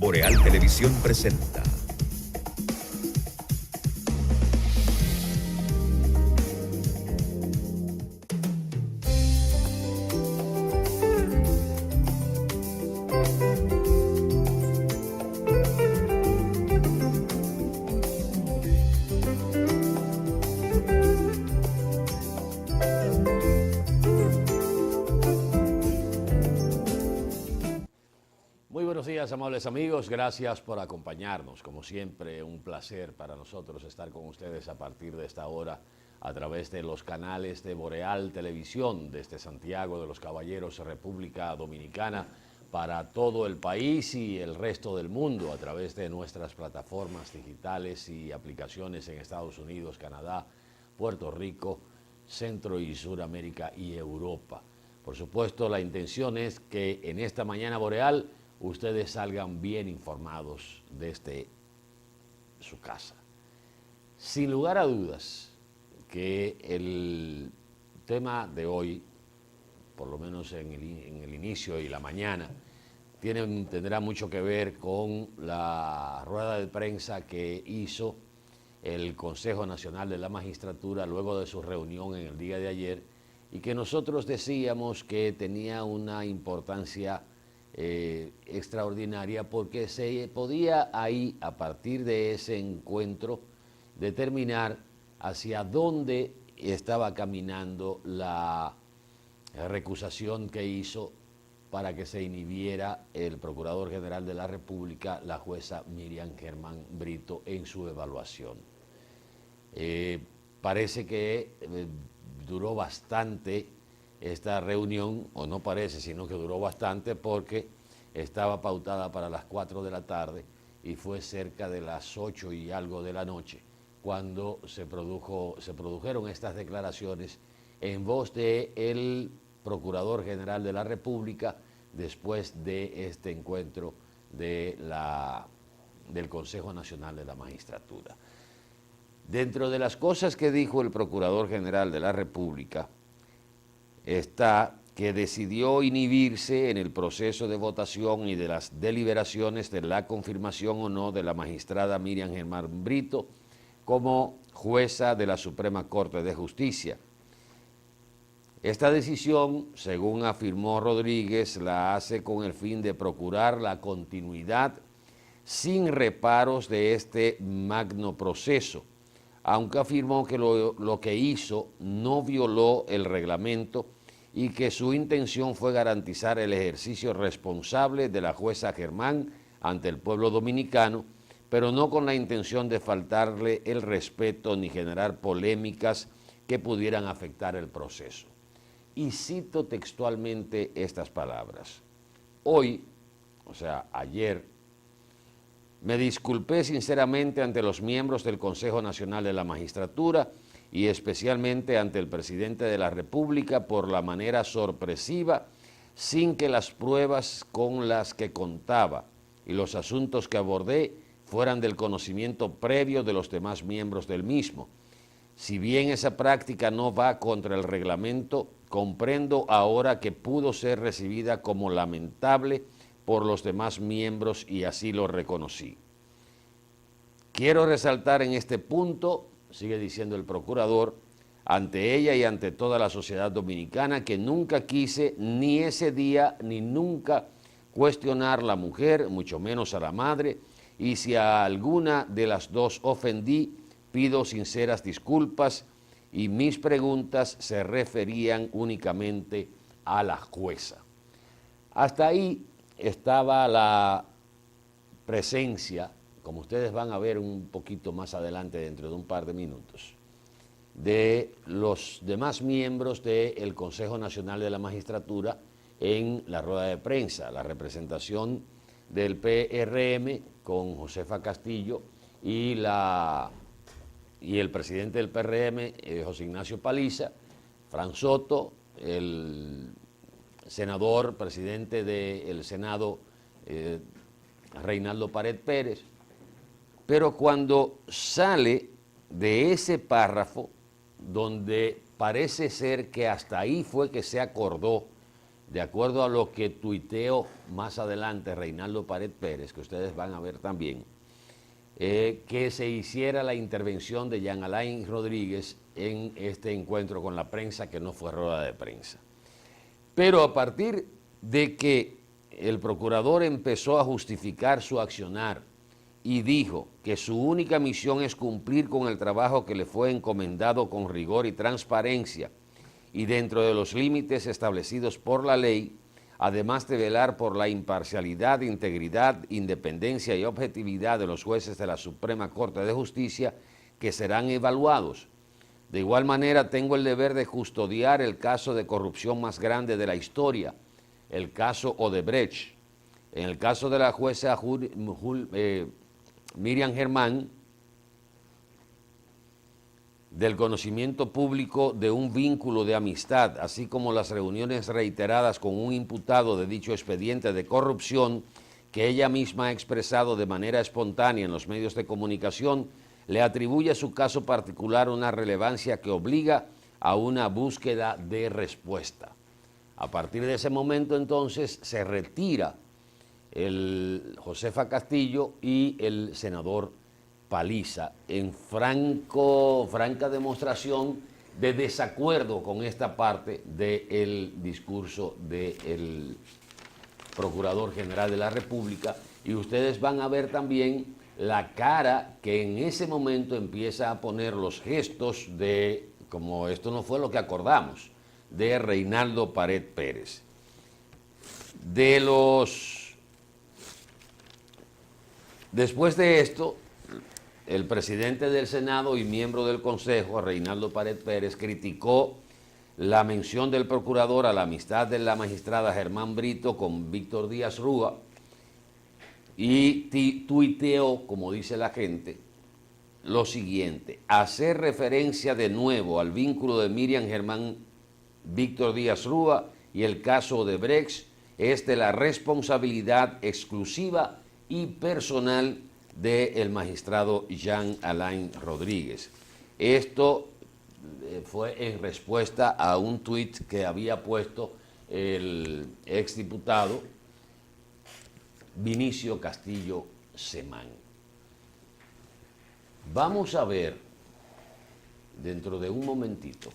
Boreal Televisión presenta. Buenos días, amables amigos, gracias por acompañarnos. Como siempre, un placer para nosotros estar con ustedes a partir de esta hora a través de los canales de Boreal Televisión desde Santiago de los Caballeros, República Dominicana, para todo el país y el resto del mundo a través de nuestras plataformas digitales y aplicaciones en Estados Unidos, Canadá, Puerto Rico, Centro y Suramérica y Europa. Por supuesto, la intención es que en esta mañana boreal ustedes salgan bien informados desde su casa. Sin lugar a dudas que el tema de hoy, por lo menos en el inicio y la mañana, tendrá mucho que ver con la rueda de prensa que hizo el Consejo Nacional de la Magistratura luego de su reunión en el día de ayer y que nosotros decíamos que tenía una importancia extraordinaria porque se podía ahí, a partir de ese encuentro, determinar hacia dónde estaba caminando la recusación que hizo para que se inhibiera el Procurador General de la República, la jueza Miriam Germán Brito, en su evaluación. Parece que duró bastante esta reunión, o no parece, sino que duró bastante porque estaba pautada para las 4 de la tarde y fue cerca de las 8 y algo de la noche cuando se produjeron estas declaraciones en voz del Procurador General de la República después de este encuentro del Consejo Nacional de la Magistratura. Dentro de las cosas que dijo el Procurador General de la República está que decidió inhibirse en el proceso de votación y de las deliberaciones de la confirmación o no de la magistrada Miriam Germán Brito como jueza de la Suprema Corte de Justicia. Esta decisión, según afirmó Rodríguez, la hace con el fin de procurar la continuidad sin reparos de este magno proceso, aunque afirmó que lo que hizo no violó el reglamento y que su intención fue garantizar el ejercicio responsable de la jueza Germán ante el pueblo dominicano, pero no con la intención de faltarle el respeto ni generar polémicas que pudieran afectar el proceso. Y cito textualmente estas palabras. Hoy, o sea, ayer, me disculpé sinceramente ante los miembros del Consejo Nacional de la Magistratura y especialmente ante el presidente de la República por la manera sorpresiva, sin que las pruebas con las que contaba y los asuntos que abordé fueran del conocimiento previo de los demás miembros del mismo. Si bien esa práctica no va contra el reglamento, comprendo ahora que pudo ser recibida como lamentable por los demás miembros y así lo reconocí. Quiero resaltar en este punto, sigue diciendo el procurador, ante ella y ante toda la sociedad dominicana, que nunca quise ni ese día ni nunca cuestionar a la mujer, mucho menos a la madre, y si a alguna de las dos ofendí, pido sinceras disculpas y mis preguntas se referían únicamente a la jueza. Hasta ahí estaba la presencia, como ustedes van a ver un poquito más adelante dentro de un par de minutos, de los demás miembros del Consejo Nacional de la Magistratura en la rueda de prensa, la representación del PRM con Josefa Castillo y el presidente del PRM, José Ignacio Paliza, Fran Soto, el senador, presidente del Senado, Reinaldo Pared Pérez. Pero cuando sale de ese párrafo, donde parece ser que hasta ahí fue que se acordó de acuerdo a lo que tuiteó más adelante Reinaldo Pared Pérez, que ustedes van a ver también, que se hiciera la intervención de Jean Alain Rodríguez en este encuentro con la prensa, que no fue rueda de prensa. Pero a partir de que el procurador empezó a justificar su accionar y dijo que su única misión es cumplir con el trabajo que le fue encomendado con rigor y transparencia y dentro de los límites establecidos por la ley, además de velar por la imparcialidad, integridad, independencia y objetividad de los jueces de la Suprema Corte de Justicia, que serán evaluados. De igual manera, tengo el deber de custodiar el caso de corrupción más grande de la historia, el caso Odebrecht. En el caso de la jueza Miriam Germán, del conocimiento público de un vínculo de amistad, así como las reuniones reiteradas con un imputado de dicho expediente de corrupción que ella misma ha expresado de manera espontánea en los medios de comunicación, le atribuye a su caso particular una relevancia que obliga a una búsqueda de respuesta. A partir de ese momento, entonces, se retira el Josefa Castillo y el senador Paliza en franca demostración de desacuerdo con esta parte del discurso del Procurador General de la República, y ustedes van a ver también la cara que en ese momento empieza a poner los gestos de, como esto no fue lo que acordamos, de Reinaldo Pared Pérez. Después de esto, el presidente del Senado y miembro del Consejo, Reinaldo Pared Pérez, criticó la mención del procurador a la amistad de la magistrada Germán Brito con Víctor Díaz Rúa y tuiteó, como dice la gente, lo siguiente: hacer referencia de nuevo al vínculo de Miriam Germán, Víctor Díaz Rúa y el caso Odebrecht es de la responsabilidad exclusiva y personal del magistrado Jean Alain Rodríguez. Esto fue en respuesta a un tuit que había puesto el exdiputado Vinicio Castillo Semán. Vamos a ver dentro de un momentito,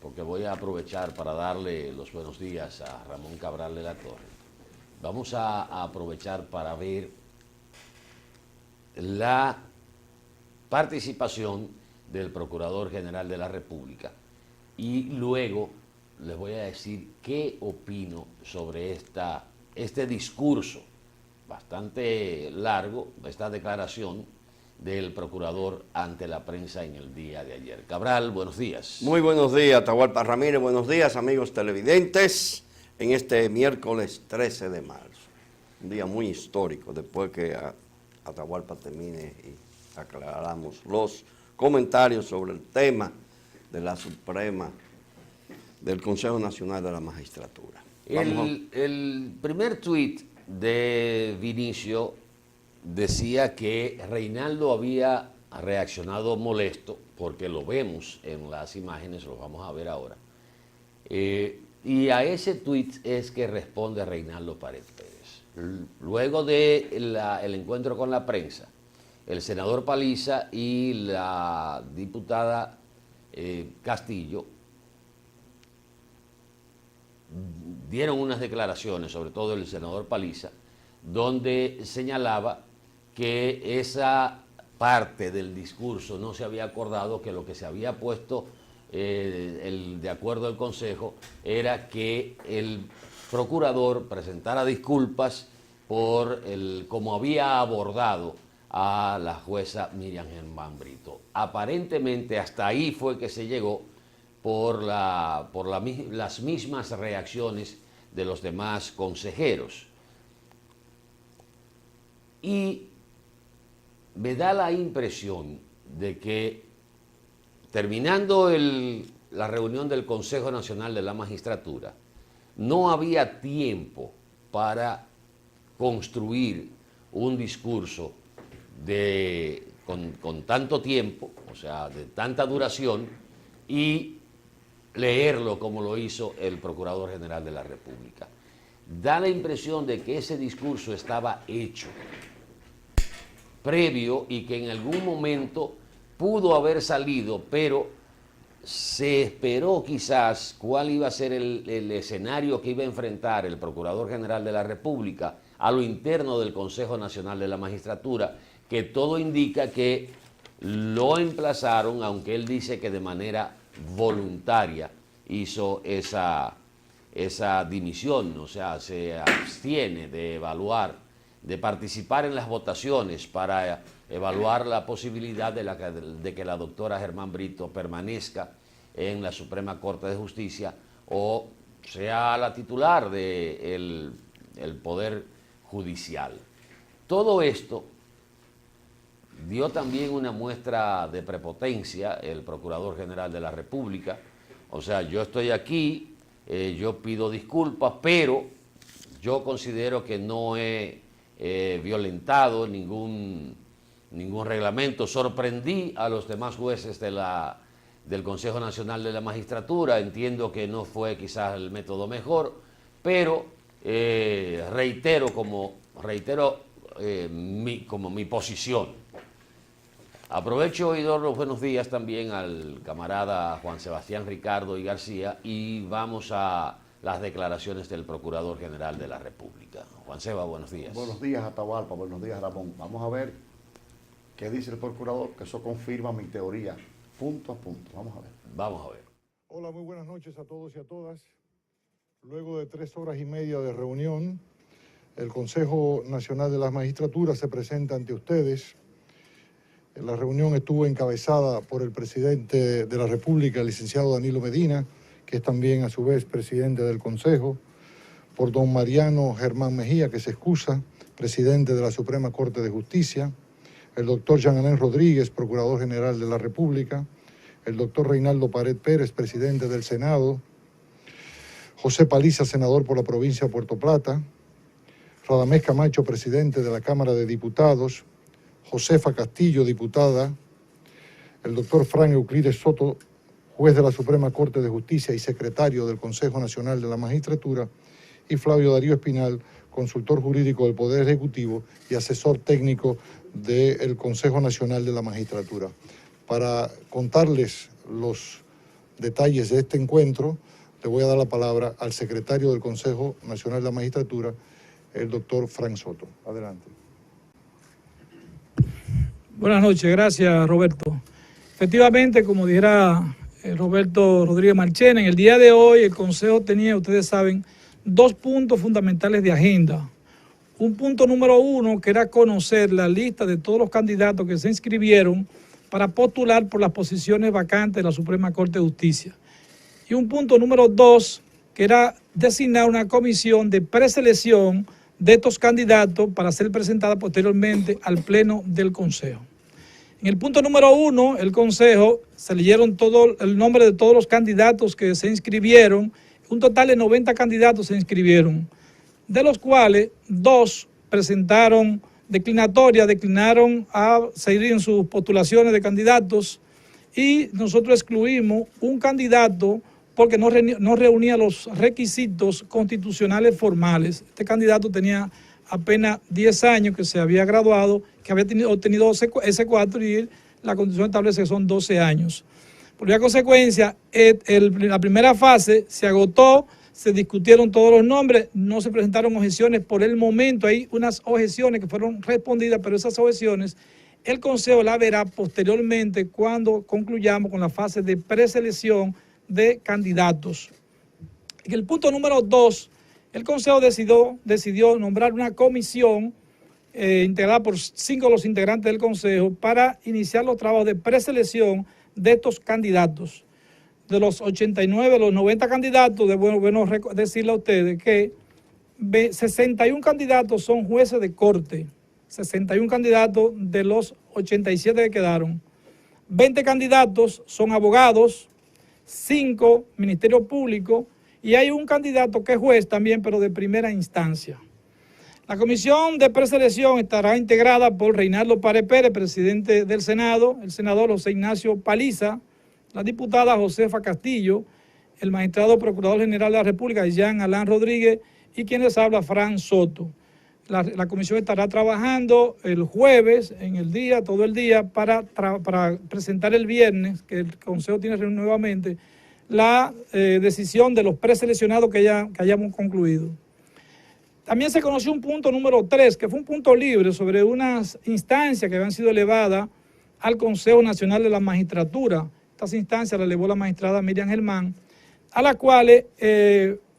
porque voy a aprovechar para darle los buenos días a Ramón Cabral de la Torre. Vamos a aprovechar para ver la participación del Procurador General de la República y luego les voy a decir qué opino sobre este discurso bastante largo, esta declaración del Procurador ante la prensa en el día de ayer. Cabral, buenos días. Muy buenos días, Atahualpa Ramírez. Buenos días, amigos televidentes, en este miércoles 13 de marzo. Un día muy histórico, después que Atahualpa termine y aclaramos los comentarios sobre el tema de la Suprema, del Consejo Nacional de la Magistratura. El primer tuit de Vinicio decía que Reinaldo había reaccionado molesto, porque lo vemos en las imágenes, lo vamos a ver ahora, y a ese tuit es que responde Reinaldo Pared Pérez. Luego del encuentro con la prensa, el senador Paliza y la diputada Castillo dieron unas declaraciones, sobre todo el senador Paliza, donde señalaba que esa parte del discurso no se había acordado, que lo que se había puesto de acuerdo al Consejo era que el procurador presentara disculpas por cómo había abordado a la jueza Miriam Germán Brito. Aparentemente hasta ahí fue que se llegó por las mismas reacciones de los demás consejeros. Y me da la impresión de que terminando la reunión del Consejo Nacional de la Magistratura, no había tiempo para construir un discurso con tanto tiempo, o sea, de tanta duración, y leerlo como lo hizo el Procurador General de la República. Da la impresión de que ese discurso estaba hecho previo y que en algún momento pudo haber salido, pero se esperó quizás cuál iba a ser el escenario que iba a enfrentar el Procurador General de la República a lo interno del Consejo Nacional de la Magistratura, que todo indica que lo emplazaron, aunque él dice que de manera voluntaria hizo esa dimisión, o sea, se abstiene de evaluar, de participar en las votaciones para evaluar la posibilidad de que la doctora Germán Brito permanezca en la Suprema Corte de Justicia o sea la titular del Poder Judicial. Todo esto dio también una muestra de prepotencia el Procurador General de la República. O sea, yo estoy aquí, yo pido disculpas, pero yo considero que no he violentado ningún reglamento. Sorprendí a los demás jueces del Consejo Nacional de la Magistratura, entiendo que no fue quizás el método mejor, pero reitero mi posición. Aprovecho y doy los buenos días también al camarada Juan Sebastián Ricardo y García y vamos a las declaraciones del Procurador General de la República. Juan Seba, buenos días. Buenos días, Atahualpa, buenos días, Ramón. Vamos a ver qué dice el Procurador, que eso confirma mi teoría, punto a punto. Vamos a ver. Vamos a ver. Hola, muy buenas noches a todos y a todas. Luego de 3 horas y media de reunión, el Consejo Nacional de las Magistraturas se presenta ante ustedes. La reunión estuvo encabezada por el presidente de la República, el licenciado Danilo Medina, que es también a su vez presidente del Consejo, por don Mariano Germán Mejía, que se excusa, presidente de la Suprema Corte de Justicia, el doctor Jean Alain Rodríguez, Procurador General de la República, el doctor Reinaldo Pared Pérez, presidente del Senado, José Paliza, senador por la provincia de Puerto Plata, Radamés Camacho, presidente de la Cámara de Diputados, Josefa Castillo, diputada, el doctor Frank Euclides Soto, juez de la Suprema Corte de Justicia y secretario del Consejo Nacional de la Magistratura, y Flavio Darío Espinal, consultor jurídico del Poder Ejecutivo y asesor técnico del Consejo Nacional de la Magistratura. Para contarles los detalles de este encuentro, le voy a dar la palabra al secretario del Consejo Nacional de la Magistratura, el doctor Frank Soto. Adelante. Buenas noches, gracias Roberto. Efectivamente, como dijera Roberto Rodríguez Marchena, en el día de hoy el Consejo tenía, ustedes saben, 2 puntos fundamentales de agenda. Un punto número 1, que era conocer la lista de todos los candidatos que se inscribieron para postular por las posiciones vacantes de la Suprema Corte de Justicia. Y un punto número 2, que era designar una comisión de preselección de estos candidatos para ser presentada posteriormente al Pleno del Consejo. En el punto número 1, el Consejo se leyeron todo el nombre de todos los candidatos que se inscribieron. Un total de 90 candidatos se inscribieron, de los cuales 2 presentaron declinaron a seguir en sus postulaciones de candidatos y nosotros excluimos un candidato porque no reunía los requisitos constitucionales formales. Este candidato tenía apenas 10 años, que se había graduado, que había obtenido S4 y la Constitución establece que son 12 años. Por la consecuencia, la primera fase se agotó, se discutieron todos los nombres, no se presentaron objeciones por el momento. Hay unas objeciones que fueron respondidas, pero esas objeciones el Consejo las verá posteriormente cuando concluyamos con la fase de preselección de candidatos. En el punto número 2, el Consejo decidió nombrar una comisión integrada por 5 de los integrantes del Consejo para iniciar los trabajos de preselección de estos candidatos. De los 89, los 90 candidatos, de bueno decirle a ustedes que 61 candidatos son jueces de corte, 61 candidatos de los 87 que quedaron, 20 candidatos son abogados, 5 Ministerio Público y hay un candidato que es juez también, pero de primera instancia. La comisión de preselección estará integrada por Reinaldo Pared Pérez, presidente del Senado, el senador José Ignacio Paliza, la diputada Josefa Castillo, el magistrado Procurador General de la República, Jean Alain Rodríguez, y quien les habla, Fran Soto. La comisión estará trabajando el jueves, en el día, todo el día, para presentar el viernes, que el Consejo tiene reunión nuevamente, la decisión de los preseleccionados que hayamos concluido. También se conoció un punto número 3, que fue un punto libre sobre unas instancias que habían sido elevadas al Consejo Nacional de la Magistratura. Estas instancias las elevó la magistrada Miriam Germán, a las cuales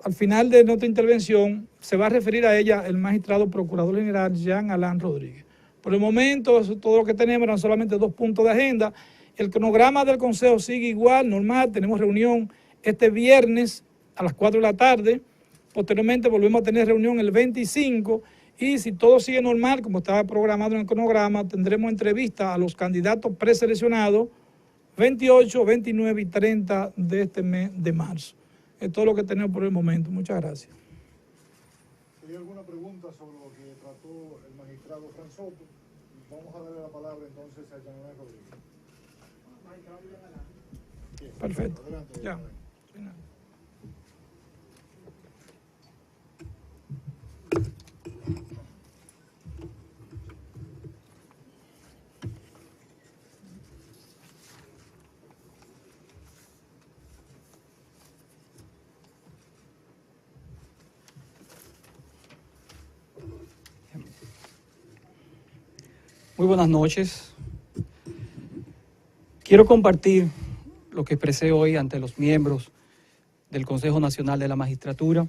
al final de nuestra intervención se va a referir a ella el magistrado Procurador General Jean Alain Rodríguez. Por el momento, eso, todo lo que tenemos eran solamente 2 puntos de agenda. El cronograma del Consejo sigue igual, normal. Tenemos reunión este viernes a las 4 de la tarde. Posteriormente volvemos a tener reunión el 25 y si todo sigue normal, como estaba programado en el cronograma, tendremos entrevista a los candidatos preseleccionados 28, 29 y 30 de este mes de marzo. Es todo lo que tenemos por el momento. Muchas gracias. ¿Hay alguna pregunta sobre lo que trató el magistrado Fran Soto? Vamos a darle la palabra entonces a Jean Alain Rodríguez. Perfecto. Adelante. Ya. Muy buenas noches. Quiero compartir lo que expresé hoy ante los miembros del Consejo Nacional de la Magistratura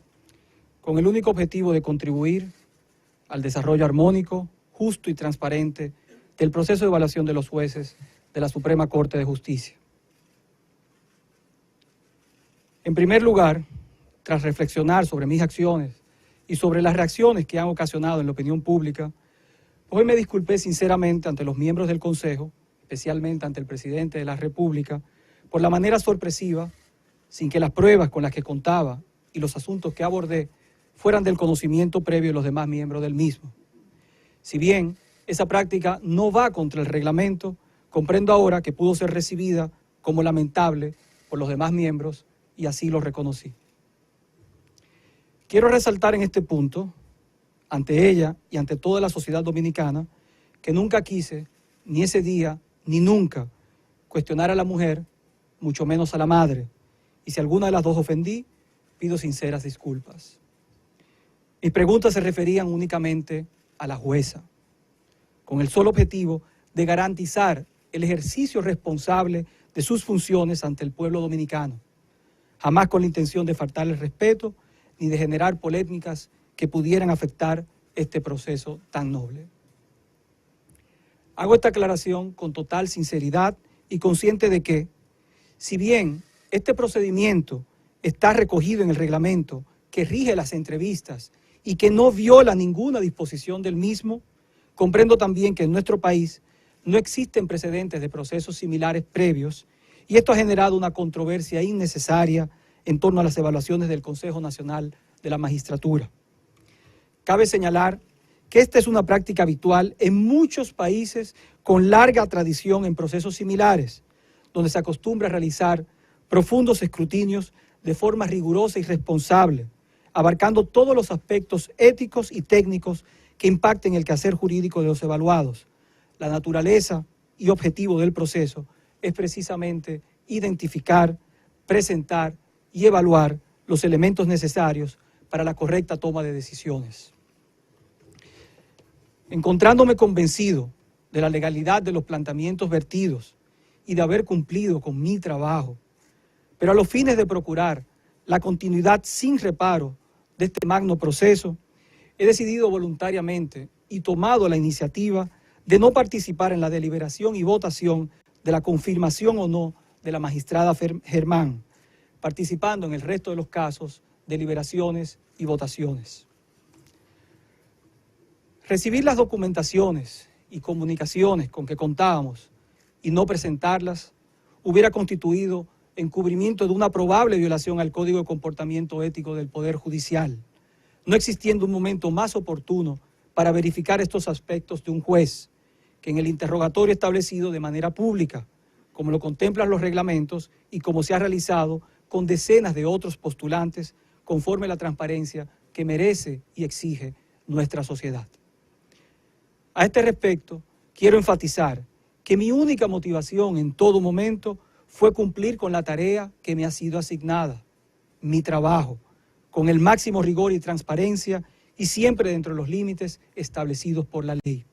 con el único objetivo de contribuir al desarrollo armónico, justo y transparente del proceso de evaluación de los jueces de la Suprema Corte de Justicia. En primer lugar, tras reflexionar sobre mis acciones y sobre las reacciones que han ocasionado en la opinión pública, hoy me disculpé sinceramente ante los miembros del Consejo, especialmente ante el presidente de la República, por la manera sorpresiva, sin que las pruebas con las que contaba y los asuntos que abordé fueran del conocimiento previo de los demás miembros del mismo. Si bien esa práctica no va contra el reglamento, comprendo ahora que pudo ser recibida como lamentable por los demás miembros y así lo reconocí. Quiero resaltar en este punto, ante ella y ante toda la sociedad dominicana, que nunca quise, ni ese día, ni nunca, cuestionar a la mujer, mucho menos a la madre, y si alguna de las dos ofendí, pido sinceras disculpas. Mis preguntas se referían únicamente a la jueza, con el solo objetivo de garantizar el ejercicio responsable de sus funciones ante el pueblo dominicano, jamás con la intención de faltarle el respeto ni de generar polémicas que pudieran afectar este proceso tan noble. Hago esta aclaración con total sinceridad y consciente de que, si bien este procedimiento está recogido en el reglamento que rige las entrevistas y que no viola ninguna disposición del mismo, comprendo también que en nuestro país no existen precedentes de procesos similares previos y esto ha generado una controversia innecesaria en torno a las evaluaciones del Consejo Nacional de la Magistratura. Cabe señalar que esta es una práctica habitual en muchos países con larga tradición en procesos similares, donde se acostumbra a realizar profundos escrutinios de forma rigurosa y responsable, abarcando todos los aspectos éticos y técnicos que impacten el quehacer jurídico de los evaluados. La naturaleza y objetivo del proceso es precisamente identificar, presentar y evaluar los elementos necesarios para la correcta toma de decisiones. Encontrándome convencido de la legalidad de los planteamientos vertidos y de haber cumplido con mi trabajo, pero a los fines de procurar la continuidad sin reparo de este magno proceso, he decidido voluntariamente y tomado la iniciativa de no participar en la deliberación y votación de la confirmación o no de la magistrada Germán, participando en el resto de los casos, deliberaciones y votaciones. Recibir las documentaciones y comunicaciones con que contábamos y no presentarlas hubiera constituido encubrimiento de una probable violación al Código de Comportamiento Ético del Poder Judicial, no existiendo un momento más oportuno para verificar estos aspectos de un juez que en el interrogatorio establecido de manera pública, como lo contemplan los reglamentos y como se ha realizado con decenas de otros postulantes conforme a la transparencia que merece y exige nuestra sociedad. A este respecto, quiero enfatizar que mi única motivación en todo momento fue cumplir con la tarea que me ha sido asignada, mi trabajo, con el máximo rigor y transparencia y siempre dentro de los límites establecidos por la ley.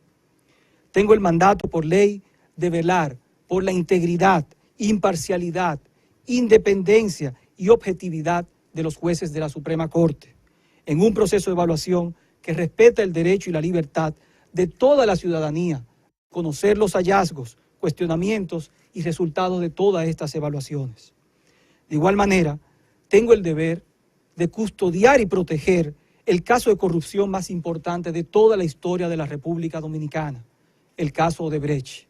Tengo el mandato por ley de velar por la integridad, imparcialidad, independencia y objetividad de los jueces de la Suprema Corte, en un proceso de evaluación que respeta el derecho y la libertad de toda la ciudadanía, conocer los hallazgos, cuestionamientos y resultados de todas estas evaluaciones. De igual manera, tengo el deber de custodiar y proteger el caso de corrupción más importante de toda la historia de la República Dominicana, el caso Odebrecht.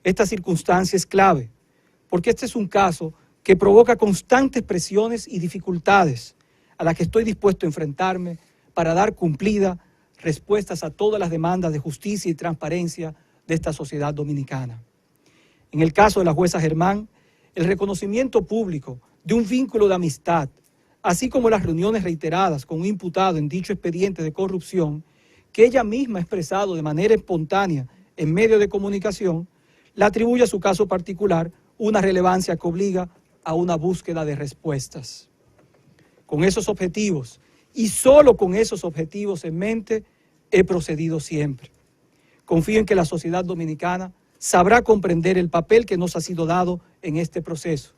Esta circunstancia es clave, porque este es un caso que provoca constantes presiones y dificultades a las que estoy dispuesto a enfrentarme para dar cumplida respuestas a todas las demandas de justicia y transparencia de esta sociedad dominicana. En el caso de la jueza Germán, el reconocimiento público de un vínculo de amistad, así como las reuniones reiteradas con un imputado en dicho expediente de corrupción, que ella misma ha expresado de manera espontánea en medios de comunicación, le atribuye a su caso particular una relevancia que obliga a una búsqueda de respuestas. Con esos objetivos, y solo con esos objetivos en mente, he procedido siempre. Confío en que la sociedad dominicana sabrá comprender el papel que nos ha sido dado en este proceso,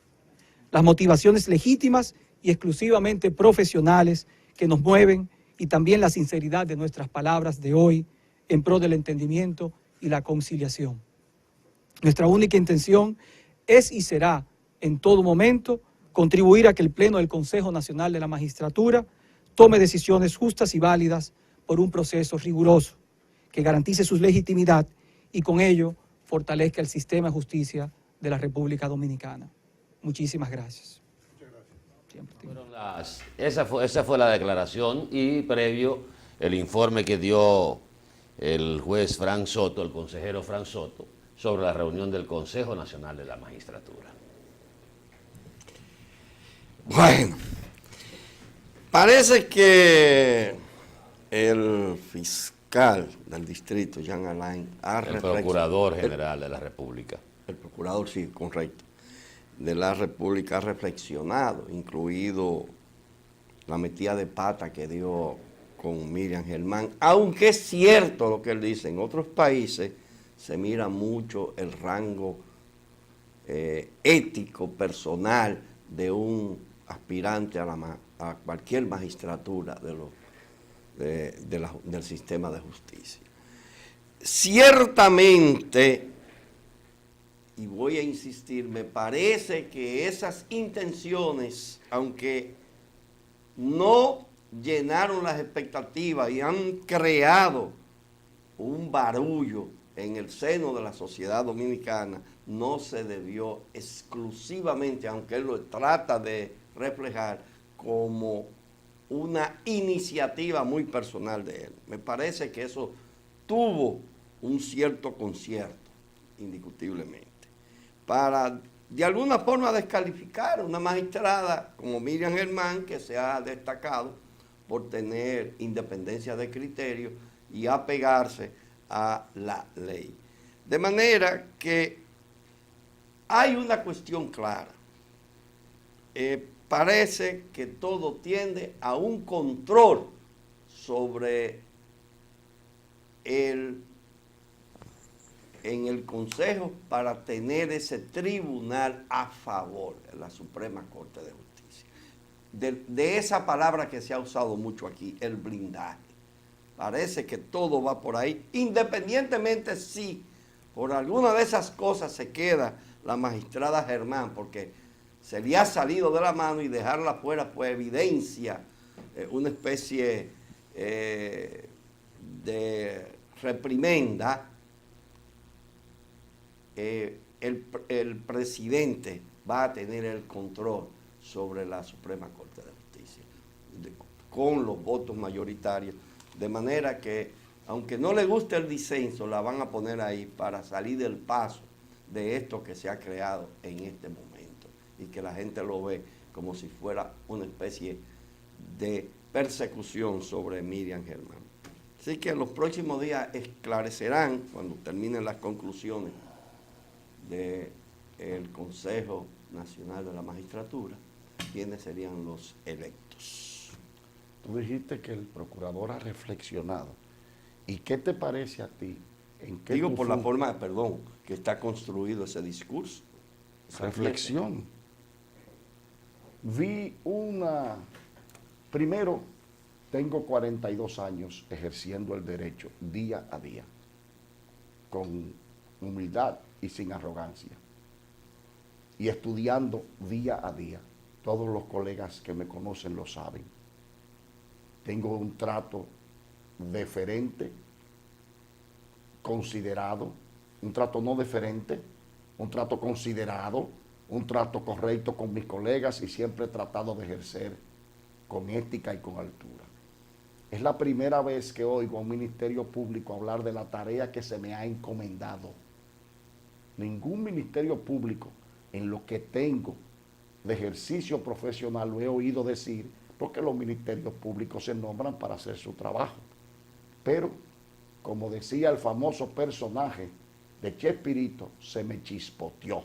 las motivaciones legítimas y exclusivamente profesionales que nos mueven y también la sinceridad de nuestras palabras de hoy en pro del entendimiento y la conciliación. Nuestra única intención es y será en todo momento contribuir a que el Pleno del Consejo Nacional de la Magistratura tome decisiones justas y válidas por un proceso riguroso que garantice su legitimidad y con ello fortalezca el sistema de justicia de la República Dominicana. Muchísimas gracias. Esa fue la declaración y previo el informe que dio el juez Frank Soto, el consejero Frank Soto, sobre la reunión del Consejo Nacional de la Magistratura. Bueno, parece que el fiscal del distrito, Jean Alain, el procurador general de la República. El procurador, sí, correcto, de la República ha reflexionado, incluido la metida de pata que dio con Miriam Germán, aunque es cierto lo que él dice, en otros países se mira mucho el rango ético, personal de un aspirante a cualquier magistratura del sistema de justicia. Ciertamente, y voy a insistir, me parece que esas intenciones, aunque no llenaron las expectativas y han creado un barullo en el seno de la sociedad dominicana, no se debió exclusivamente, aunque él lo trata de reflejar, como una iniciativa muy personal de él. Me parece que eso tuvo un cierto concierto, indiscutiblemente, para de alguna forma descalificar a una magistrada como Miriam Germán, que se ha destacado por tener independencia de criterio y apegarse a la ley. De manera que hay una cuestión clara. Parece que todo tiende a un control sobre en el Consejo para tener ese tribunal a favor de la Suprema Corte de Justicia. De esa palabra que se ha usado mucho aquí, el blindaje. Parece que todo va por ahí, independientemente si por alguna de esas cosas se queda la magistrada Germán, porque se le ha salido de la mano y dejarla fuera pues evidencia una especie de reprimenda. El presidente va a tener el control sobre la Suprema Corte de Justicia con los votos mayoritarios, de manera que aunque no le guste el disenso, la van a poner ahí para salir del paso de esto que se ha creado en este momento y que la gente lo ve como si fuera una especie de persecución sobre Miriam Germán. Así que en los próximos días esclarecerán, cuando terminen las conclusiones del Consejo Nacional de la Magistratura, quiénes serían los electos. Tú dijiste que el procurador ha reflexionado. ¿Y qué te parece a ti? ¿En qué Digo por la forma, perdón, que está construido ese discurso. reflexión? Vi primero, tengo 42 años ejerciendo el derecho día a día, con humildad y sin arrogancia, y estudiando día a día. Todos los colegas que me conocen lo saben. Tengo un trato deferente, considerado, un trato no deferente, un trato considerado, un trato correcto con mis colegas, y siempre he tratado de ejercer con ética y con altura. Es la primera vez que oigo a un ministerio público hablar de la tarea que se me ha encomendado. Ningún ministerio público en lo que tengo de ejercicio profesional lo he oído decir, porque los ministerios públicos se nombran para hacer su trabajo. Pero, como decía el famoso personaje de Chespirito, se me chispoteó.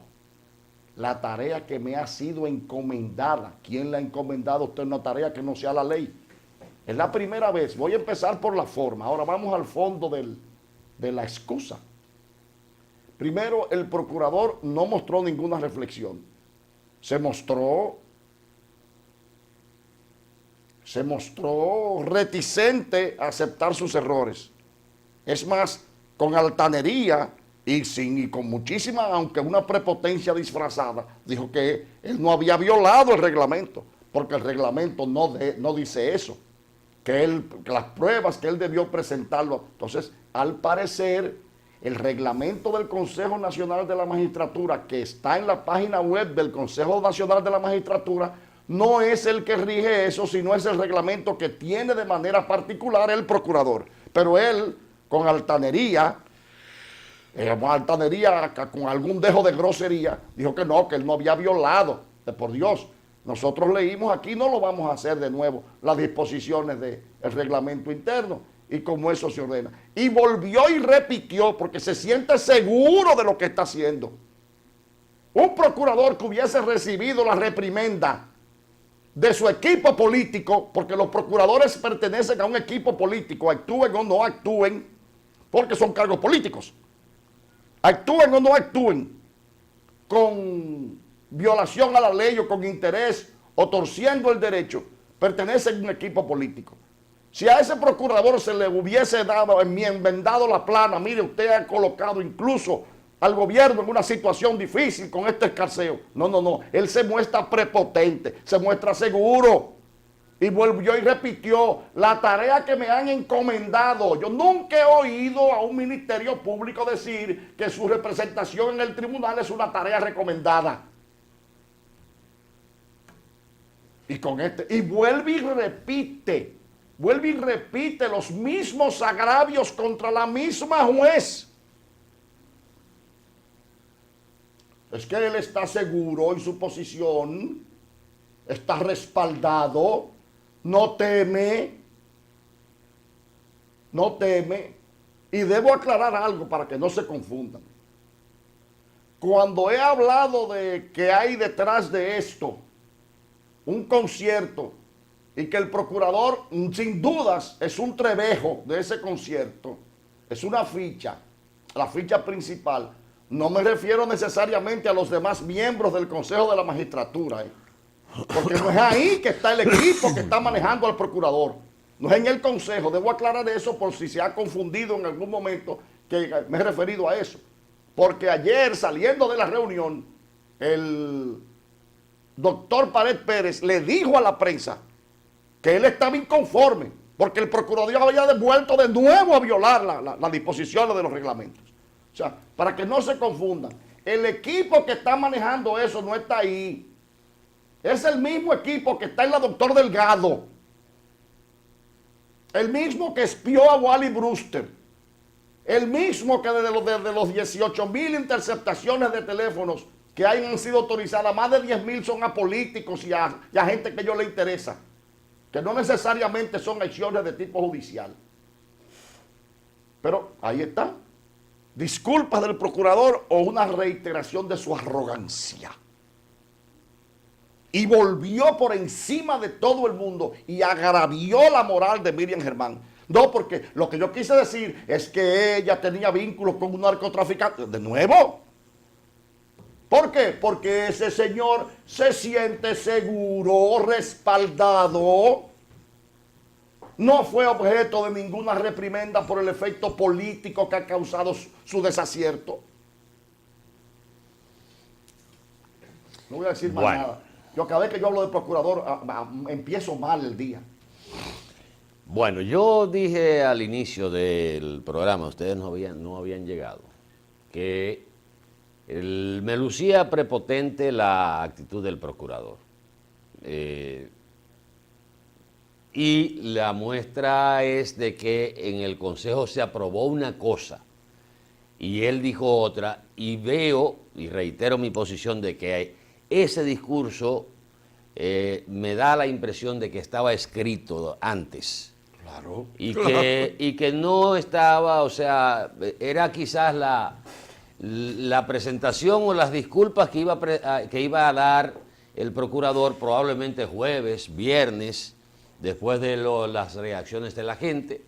La tarea que me ha sido encomendada, ¿quién la ha encomendado a usted una tarea que no sea la ley? Es la primera vez. Voy a empezar por la forma. Ahora vamos al fondo de la excusa. Primero, el procurador no mostró ninguna reflexión. Se mostró reticente a aceptar sus errores. Es más, con altanería y con muchísima, aunque una prepotencia disfrazada, dijo que él no había violado el reglamento, porque el reglamento no dice eso, que las pruebas que él debió presentarlo. Entonces, al parecer, el reglamento del Consejo Nacional de la Magistratura, que está en la página web del Consejo Nacional de la Magistratura, no es el que rige eso, sino es el reglamento que tiene de manera particular el procurador. Pero él, con altanería, con algún dejo de grosería, dijo que él no había violado. Por Dios, nosotros leímos aquí, no lo vamos a hacer de nuevo, las disposiciones del reglamento interno, y como eso se ordena. Y volvió y repitió, porque se siente seguro de lo que está haciendo. Un procurador que hubiese recibido la reprimenda de su equipo político, porque los procuradores pertenecen a un equipo político, actúen o no actúen, porque son cargos políticos, actúen o no actúen con violación a la ley o con interés o torciendo el derecho, pertenecen a un equipo político. Si a ese procurador se le hubiese enmendado la plana, mire, usted ha colocado incluso al gobierno en una situación difícil con este escarceo. No, él se muestra prepotente, se muestra seguro. Y volvió y repitió, la tarea que me han encomendado. Yo nunca he oído a un ministerio público decir que su representación en el tribunal es una tarea recomendada. Y vuelve y repite los mismos agravios contra la misma juez. Es que él está seguro en su posición, está respaldado, no teme, y debo aclarar algo para que no se confundan. Cuando he hablado de que hay detrás de esto un concierto y que el procurador sin dudas es un trebejo de ese concierto, es una ficha, la ficha principal, no me refiero necesariamente a los demás miembros del Consejo de la Magistratura, porque no es ahí que está el equipo que está manejando al procurador, no es en el Consejo. Debo aclarar eso por si se ha confundido en algún momento que me he referido a eso, porque ayer, saliendo de la reunión, el doctor Pared Pérez le dijo a la prensa que él estaba inconforme porque el procurador había devuelto de nuevo a violar las disposiciones de los reglamentos. O sea, para que no se confundan, el equipo que está manejando eso no está ahí. Es el mismo equipo que está en la Doctor Delgado, el mismo que espió a Wally Brewster, el mismo que desde los 18,000 interceptaciones de teléfonos que hayan sido autorizadas, más de 10.000 son a políticos y a gente que a ellos les interesa, que no necesariamente son acciones de tipo judicial. Pero ahí está. Disculpas del procurador o una reiteración de su arrogancia. Y volvió por encima de todo el mundo y agravió la moral de Miriam Germán. No, porque lo que yo quise decir es que ella tenía vínculos con un narcotraficante. De nuevo. ¿Por qué? Porque ese señor se siente seguro, respaldado. No fue objeto de ninguna reprimenda por el efecto político que ha causado su desacierto. No voy a decir más nada. Yo cada vez que yo hablo de procurador empiezo mal el día. Bueno, yo dije al inicio del programa, ustedes no habían llegado, que me lucía prepotente la actitud del procurador. Y la muestra es de que en el Consejo se aprobó una cosa y él dijo otra, y veo y reitero mi posición de que ese discurso me da la impresión de que estaba escrito antes. Claro. Y que no estaba, o sea, era quizás la presentación o las disculpas que iba a dar el procurador probablemente jueves, viernes, después de las reacciones de la gente,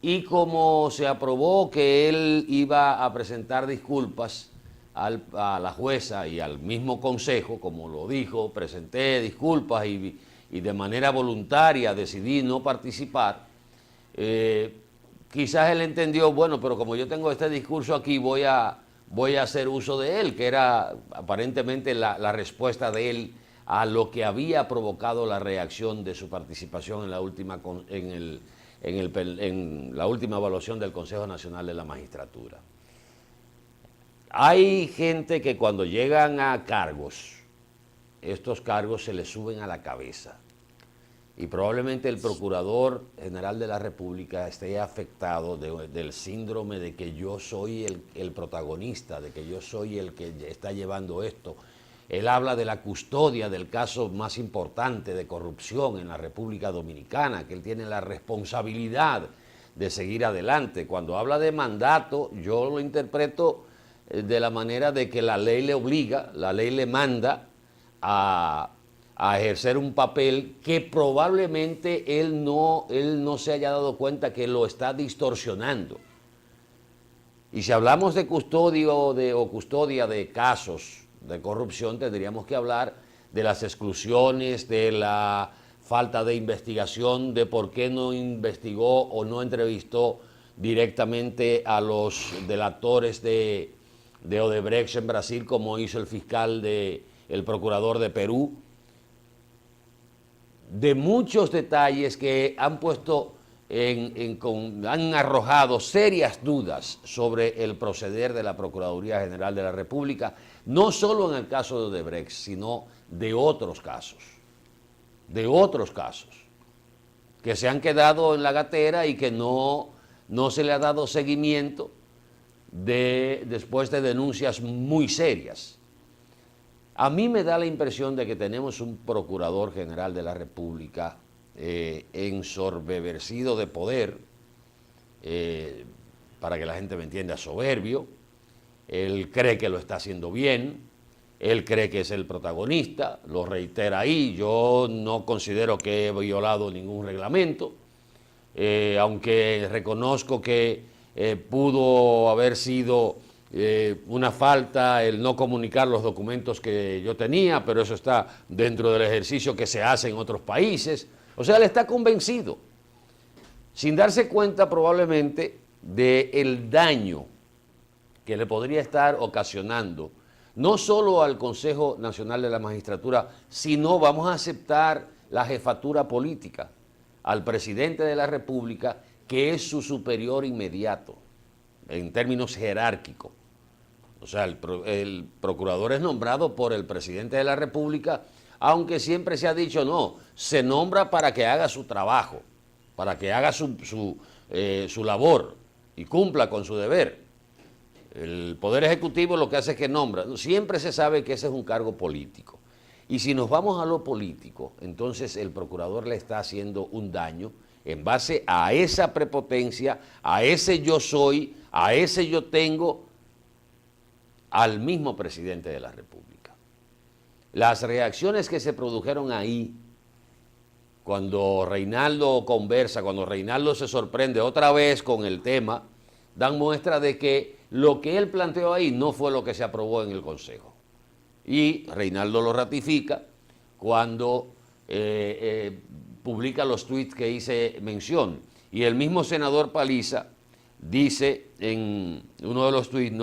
y como se aprobó que él iba a presentar disculpas a la jueza y al mismo consejo, como lo dijo, presenté disculpas y de manera voluntaria decidí no participar, quizás él entendió, bueno, pero como yo tengo este discurso aquí, voy a hacer uso de él, que era aparentemente la respuesta de él a lo que había provocado la reacción de su participación en la última evaluación del Consejo Nacional de la Magistratura. Hay gente que cuando llegan a cargos, estos cargos se les suben a la cabeza. Y probablemente el Procurador General de la República esté afectado del síndrome de que yo soy el protagonista, de que yo soy el que está llevando esto. Él habla de la custodia del caso más importante de corrupción en la República Dominicana, que él tiene la responsabilidad de seguir adelante. Cuando habla de mandato, yo lo interpreto de la manera de que la ley le obliga, la ley le manda a ejercer un papel que probablemente él no se haya dado cuenta que lo está distorsionando. Y si hablamos de custodia o custodia de casos de corrupción, tendríamos que hablar de las exclusiones, de la falta de investigación, de por qué no investigó o no entrevistó directamente a los delatores de Odebrecht en Brasil, como hizo el fiscal el procurador de Perú, de muchos detalles que han puesto han arrojado serias dudas sobre el proceder de la Procuraduría General de la República, no solo en el caso de Odebrecht, sino de otros casos, que se han quedado en la gatera y que no se le ha dado seguimiento después de denuncias muy serias. A mí me da la impresión de que tenemos un Procurador General de la República ensorbebercido de poder, para que la gente me entienda, soberbio. Él cree que lo está haciendo bien, él cree que es el protagonista, lo reitera ahí. Yo no considero que he violado ningún reglamento, aunque reconozco que pudo haber sido una falta el no comunicar los documentos que yo tenía, pero eso está dentro del ejercicio que se hace en otros países. O sea, él está convencido, sin darse cuenta probablemente del daño que le podría estar ocasionando, no solo al Consejo Nacional de la Magistratura, sino vamos a aceptar la jefatura política, al presidente de la República, que es su superior inmediato, en términos jerárquicos. O sea, el procurador es nombrado por el presidente de la República, aunque siempre se ha dicho, no, se nombra para que haga su trabajo, para que haga su labor y cumpla con su deber. El Poder Ejecutivo lo que hace es que nombra. Siempre se sabe que ese es un cargo político. Y si nos vamos a lo político, entonces el procurador le está haciendo un daño en base a esa prepotencia, a ese yo soy, a ese yo tengo, al mismo presidente de la República. Las reacciones que se produjeron ahí, cuando Reinaldo conversa, cuando Reinaldo se sorprende otra vez con el tema, dan muestra de que lo que él planteó ahí no fue lo que se aprobó en el Consejo. Y Reinaldo lo ratifica cuando publica los tweets que hice mención. Y el mismo senador Paliza dice en uno de los tweets,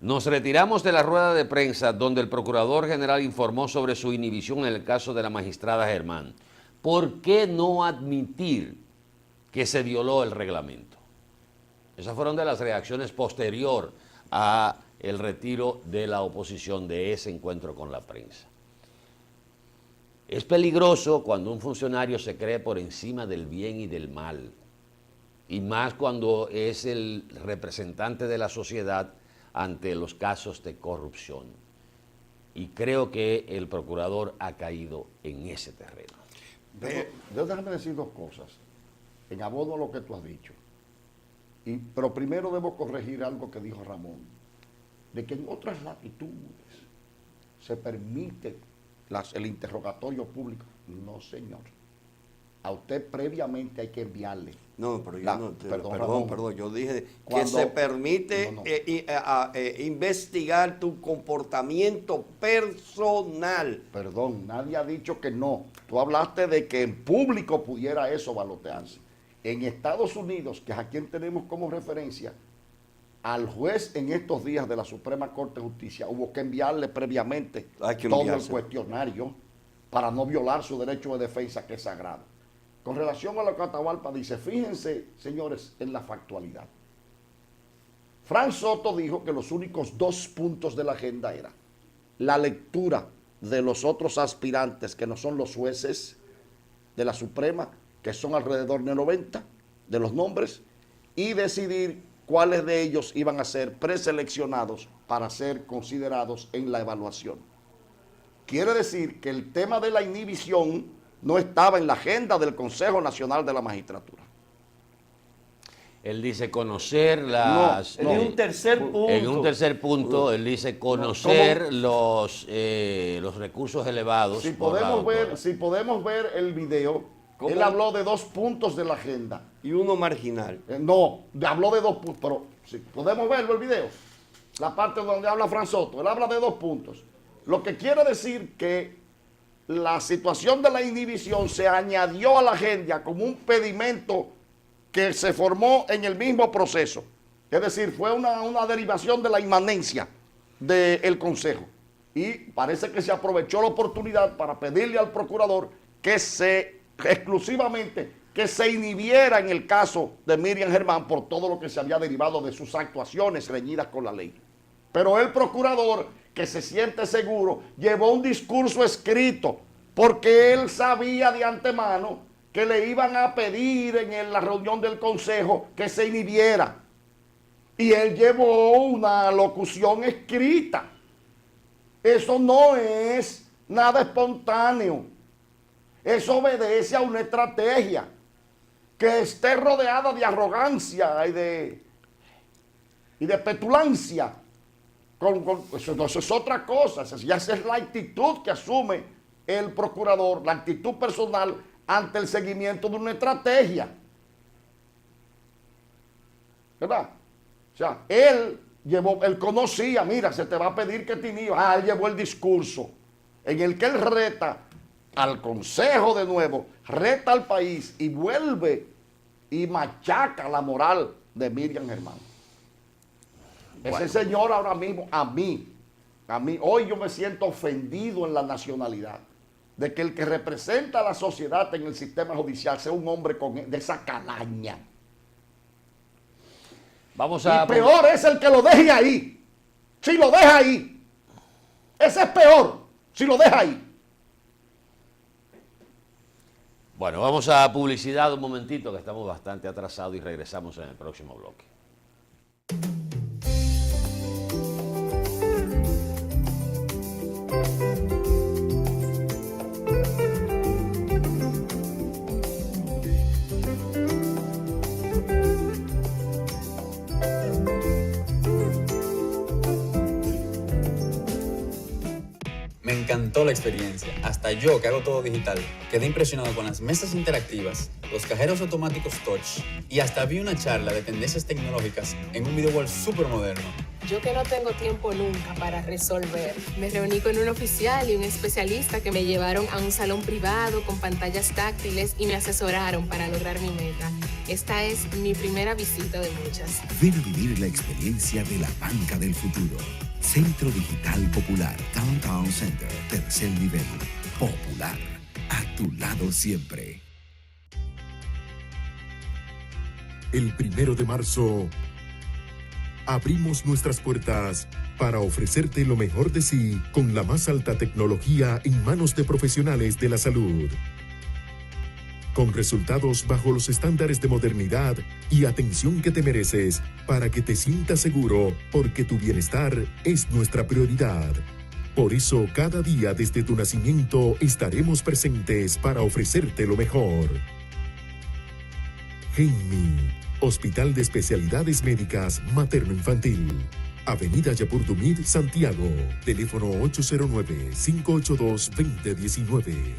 nos retiramos de la rueda de prensa donde el Procurador General informó sobre su inhibición en el caso de la magistrada Germán. ¿Por qué no admitir que se violó el reglamento? Esas fueron de las reacciones posterior a el retiro de la oposición de ese encuentro con la prensa. Es peligroso cuando un funcionario se cree por encima del bien y del mal, y más cuando es el representante de la sociedad ante los casos de corrupción. Y creo que el procurador ha caído en ese terreno. Déjame decir dos cosas, en abono a lo que tú has dicho. Pero primero debo corregir algo que dijo Ramón, de que en otras latitudes se permite el interrogatorio público. No, señor. A usted previamente hay que enviarle. No, pero yo no, Perdón, perdón, yo dije Cuando, que se permite no. investigar tu comportamiento personal. Perdón, nadie ha dicho que no. Tú hablaste de que en público pudiera eso balotearse. En Estados Unidos, que es a quien tenemos como referencia, al juez en estos días de la Suprema Corte de Justicia hubo que enviarle previamente todo el cuestionario para no violar su derecho de defensa, que es sagrado. Con relación a lo que Atahualpa dice, fíjense, señores, en la factualidad. Fran Soto dijo que los únicos 2 puntos de la agenda era la lectura de los otros aspirantes, que no son los jueces de la Suprema, que son alrededor de 90 de los nombres, y decidir cuáles de ellos iban a ser preseleccionados para ser considerados en la evaluación. Quiere decir que el tema de la inhibición no estaba en la agenda del Consejo Nacional de la Magistratura. Él dice conocer las... En un tercer punto. En un tercer punto, él dice conocer los recursos elevados. Si podemos ver el video, él habló de 2 puntos de la agenda. Y uno marginal. No, habló de 2 puntos, pero si podemos verlo el video, la parte donde habla Fran Soto, él habla de 2 puntos. Lo que quiere decir que la situación de la inhibición se añadió a la agenda como un pedimento que se formó en el mismo proceso. Es decir, fue una derivación de la inmanencia del Consejo. Y parece que se aprovechó la oportunidad para pedirle al procurador que exclusivamente se inhibiera en el caso de Miriam Germán por todo lo que se había derivado de sus actuaciones reñidas con la ley. Pero el procurador, que se siente seguro, llevó un discurso escrito porque él sabía de antemano que le iban a pedir en la reunión del Consejo que se inhibiera. Y él llevó una locución escrita. Eso no es nada espontáneo. Eso obedece a una estrategia que esté rodeada de arrogancia y de petulancia. Eso es otra cosa. Esa es la actitud que asume el procurador, la actitud personal ante el seguimiento de una estrategia. ¿Verdad? O sea, él conocía, mira, se te va a pedir que te inhibas. Él llevó el discurso en el que él reta al Consejo de nuevo, reta al país y vuelve y machaca la moral de Miriam Germán. Bueno. Ese señor ahora mismo, a mí, hoy yo me siento ofendido en la nacionalidad de que el que representa a la sociedad en el sistema judicial sea un hombre de esa calaña. Y peor es el que lo deje ahí. Si lo deja ahí. Ese es peor, si lo deja ahí. Bueno, vamos a publicidad un momentito, que estamos bastante atrasados, y regresamos en el próximo bloque. Me encantó la experiencia. Hasta yo, que hago todo digital, quedé impresionado con las mesas interactivas, los cajeros automáticos touch y hasta vi una charla de tendencias tecnológicas en un video wall súper moderno. Yo que no tengo tiempo nunca para resolver, me reuní con un oficial y un especialista que me llevaron a un salón privado con pantallas táctiles y me asesoraron para lograr mi meta. Esta es mi primera visita de muchas. Ven a vivir la experiencia de la banca del futuro. Centro Digital Popular, Downtown Center, tercer nivel. Popular, a tu lado siempre. El 1 de marzo, abrimos nuestras puertas para ofrecerte lo mejor de sí con la más alta tecnología en manos de profesionales de la salud. Con resultados bajo los estándares de modernidad y atención que te mereces para que te sientas seguro, porque tu bienestar es nuestra prioridad. Por eso, cada día desde tu nacimiento estaremos presentes para ofrecerte lo mejor. GENMI, Hospital de Especialidades Médicas Materno-Infantil. Avenida Yapur Dumit, Santiago. Teléfono 809-582-2019.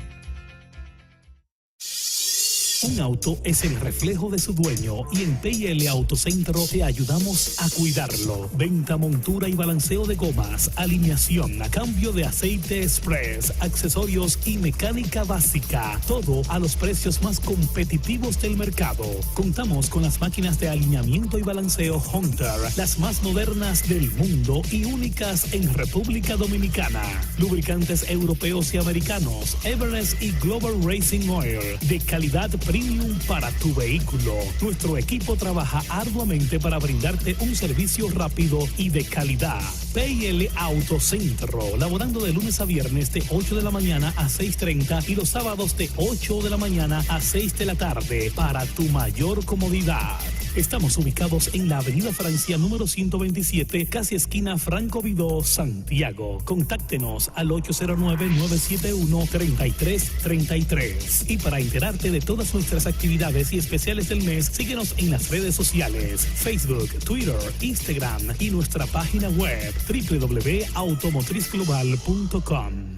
Un auto es el reflejo de su dueño y en PIL Autocentro te ayudamos a cuidarlo. Venta, montura y balanceo de gomas, alineación, cambio de aceite express, accesorios y mecánica básica. Todo a los precios más competitivos del mercado. Contamos con las máquinas de alineamiento y balanceo Hunter, las más modernas del mundo y únicas en República Dominicana. Lubricantes europeos y americanos, Everest y Global Racing Oil, de calidad premium para tu vehículo. Nuestro equipo trabaja arduamente para brindarte un servicio rápido y de calidad. PIL Autocentro, laborando de lunes a viernes de 8 de la mañana a 6:30 y los sábados de 8 de la mañana a 6 de la tarde para tu mayor comodidad. Estamos ubicados en la Avenida Francia número 127, casi esquina Franco Vidó, Santiago. Contáctenos al 809-971-3333. Y para enterarte de todas nuestras actividades y especiales del mes, síguenos en las redes sociales, Facebook, Twitter, Instagram y nuestra página web www.automotrizglobal.com.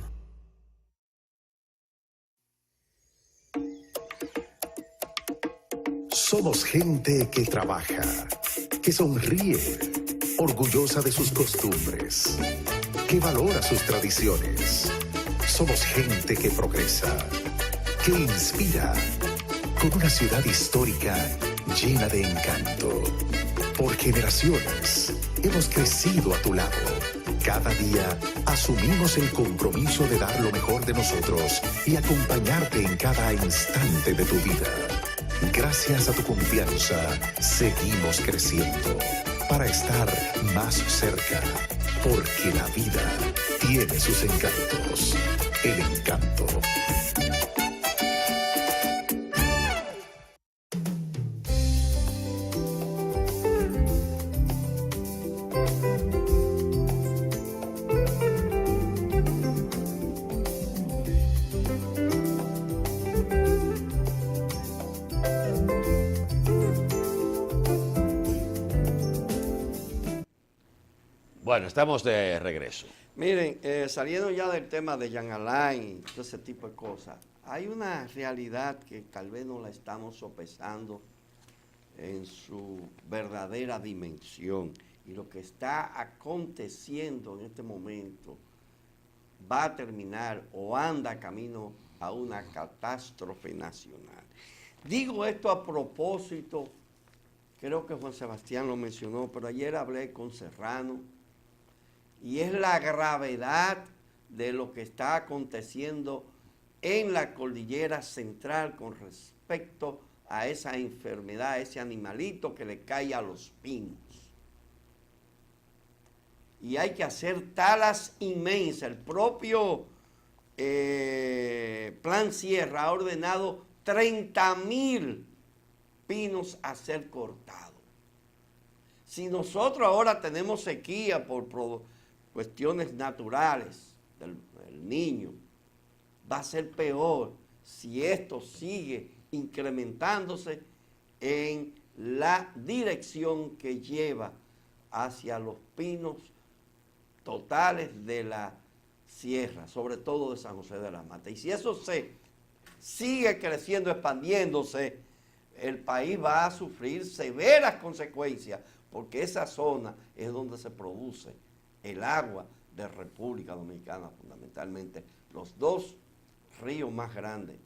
Somos gente que trabaja, que sonríe, orgullosa de sus costumbres, que valora sus tradiciones. Somos gente que progresa, que inspira, con una ciudad histórica llena de encanto. Por generaciones hemos crecido a tu lado. Cada día asumimos el compromiso de dar lo mejor de nosotros y acompañarte en cada instante de tu vida. Gracias a tu confianza, seguimos creciendo para estar más cerca, porque la vida tiene sus encantos. El encanto. Bueno, estamos de regreso. Miren, saliendo ya del tema de Jean Alain y todo ese tipo de cosas, hay una realidad que tal vez no la estamos sopesando en su verdadera dimensión. Y lo que está aconteciendo en este momento va a terminar o anda camino a una catástrofe nacional. Digo esto a propósito, creo que Juan Sebastián lo mencionó, pero ayer hablé con Serrano, y es la gravedad de lo que está aconteciendo en la cordillera central con respecto a esa enfermedad, ese animalito que le cae a los pinos. Y hay que hacer talas inmensas. El propio Plan Sierra ha ordenado 30,000 pinos a ser cortados. Si nosotros ahora tenemos sequía por cuestiones naturales, del niño, va a ser peor si esto sigue incrementándose en la dirección que lleva hacia los pinos totales de la sierra, sobre todo de San José de la Mata. Y si eso se sigue creciendo, expandiéndose, el país va a sufrir severas consecuencias, porque esa zona es donde se produce el agua de República Dominicana, fundamentalmente los dos ríos más grandes,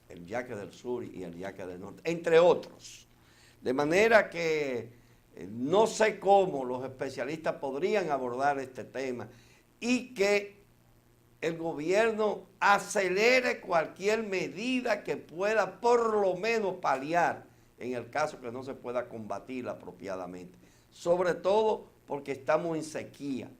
el Yaque del Sur y el Yaque del Norte, entre otros. De manera que no sé cómo los especialistas podrían abordar este tema y que el gobierno acelere cualquier medida que pueda por lo menos paliar en el caso que no se pueda combatir apropiadamente. Sobre todo porque estamos en sequía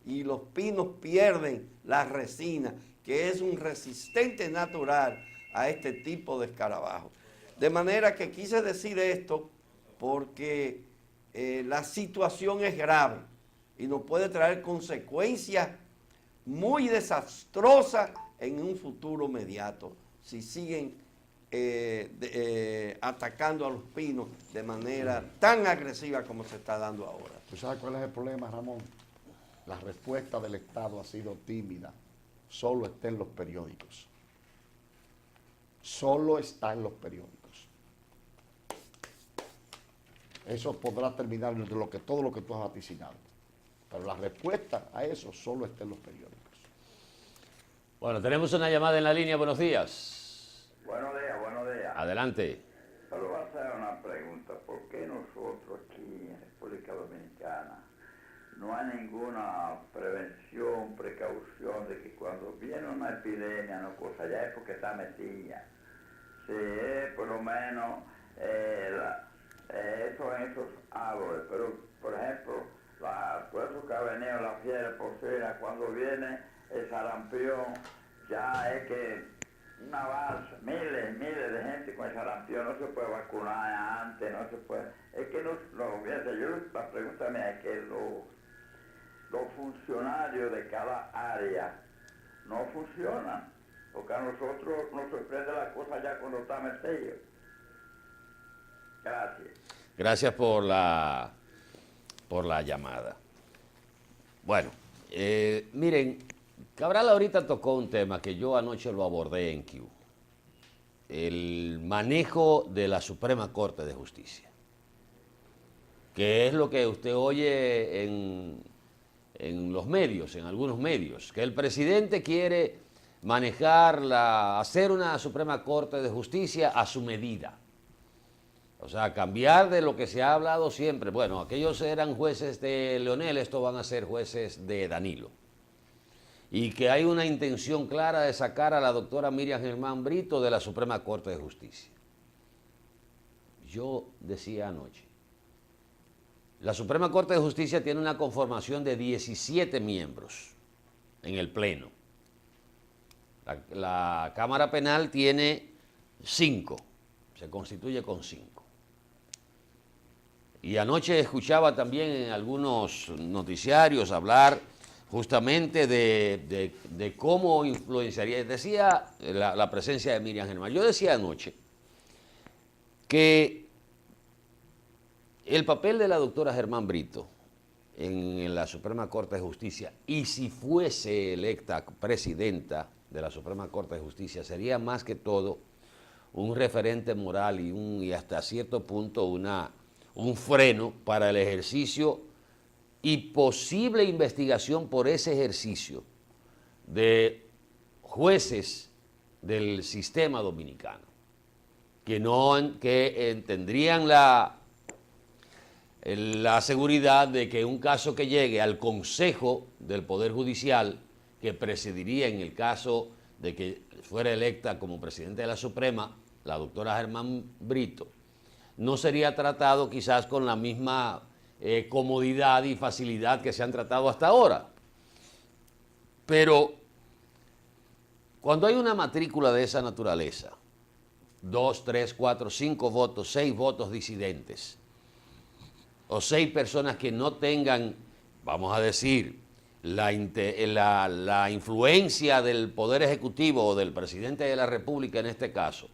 y los pinos pierden la resina, que es un resistente natural a este tipo de escarabajos. De manera que quise decir esto porque la situación es grave y nos puede traer consecuencias muy desastrosas en un futuro inmediato si siguen atacando a los pinos de manera tan agresiva como se está dando ahora. ¿Tú sabes cuál es el problema, Ramón? La respuesta del Estado ha sido tímida. Solo está en los periódicos. Solo está en los periódicos. Eso podrá terminar de todo lo que tú has vaticinado. Pero la respuesta a eso solo está en los periódicos. Bueno, tenemos una llamada en la línea. Buenos días. Buenos días, buenos días. Adelante. Solo voy a hacer una pregunta. ¿Por qué nosotros aquí en República Dominicana no hay ninguna prevención, precaución de que cuando viene una epidemia, no cosa, ya es porque está metida? Si es por lo menos eso en esos árboles, pero por ejemplo, por eso que ha venido la fiebre porcina, cuando viene el sarampión, ya es que una balsa, miles de gente con el sarampión, no se puede vacunar antes, no se puede, es que la pregunta mía es que los funcionarios de cada área no funcionan, porque a nosotros nos sorprende la cosa ya cuando está metido. Gracias. Gracias por la llamada. Bueno, miren, Cabral ahorita tocó un tema que yo anoche lo abordé en Q. El manejo de la Suprema Corte de Justicia. Que es lo que usted oye en los medios, en algunos medios. Que el presidente quiere hacer una Suprema Corte de Justicia a su medida. O sea, cambiar de lo que se ha hablado siempre. Bueno, aquellos eran jueces de Leonel, estos van a ser jueces de Danilo. Y que hay una intención clara de sacar a la doctora Miriam Germán Brito de la Suprema Corte de Justicia. Yo decía anoche, la Suprema Corte de Justicia tiene una conformación de 17 miembros en el Pleno. La Cámara Penal tiene 5, se constituye con 5. Y anoche escuchaba también en algunos noticiarios hablar justamente de cómo influenciaría, decía la presencia de Miriam Germán. Yo decía anoche que el papel de la doctora Germán Brito en la Suprema Corte de Justicia, y si fuese electa presidenta de la Suprema Corte de Justicia, sería más que todo un referente moral y hasta cierto punto un freno para el ejercicio y posible investigación por ese ejercicio de jueces del sistema dominicano, que tendrían la seguridad de que un caso que llegue al Consejo del Poder Judicial, que presidiría en el caso de que fuera electa como presidente de la Suprema, la doctora Germán Brito, no sería tratado quizás con la misma comodidad y facilidad que se han tratado hasta ahora. Pero cuando hay una matrícula de esa naturaleza, 2, 3, 4, 5 votos, 6 votos disidentes, o 6 personas que no tengan, vamos a decir, la influencia del Poder Ejecutivo o del presidente de la República en este caso,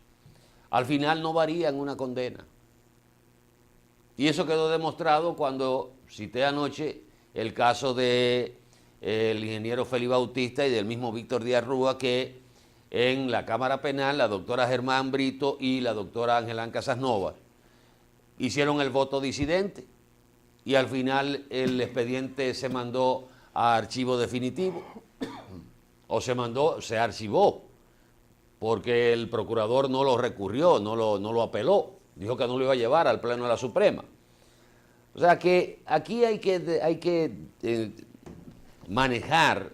al final no varía en una condena. Y eso quedó demostrado cuando cité anoche el caso del ingeniero Félix Bautista y del mismo Víctor Díaz Rúa, que en la Cámara Penal la doctora Germán Brito y la doctora Angelán Casasnovas hicieron el voto disidente y al final el expediente se mandó a archivo definitivo o se archivó porque el procurador no lo recurrió, no lo apeló, dijo que no lo iba a llevar al Pleno de la Suprema. O sea que aquí hay que manejar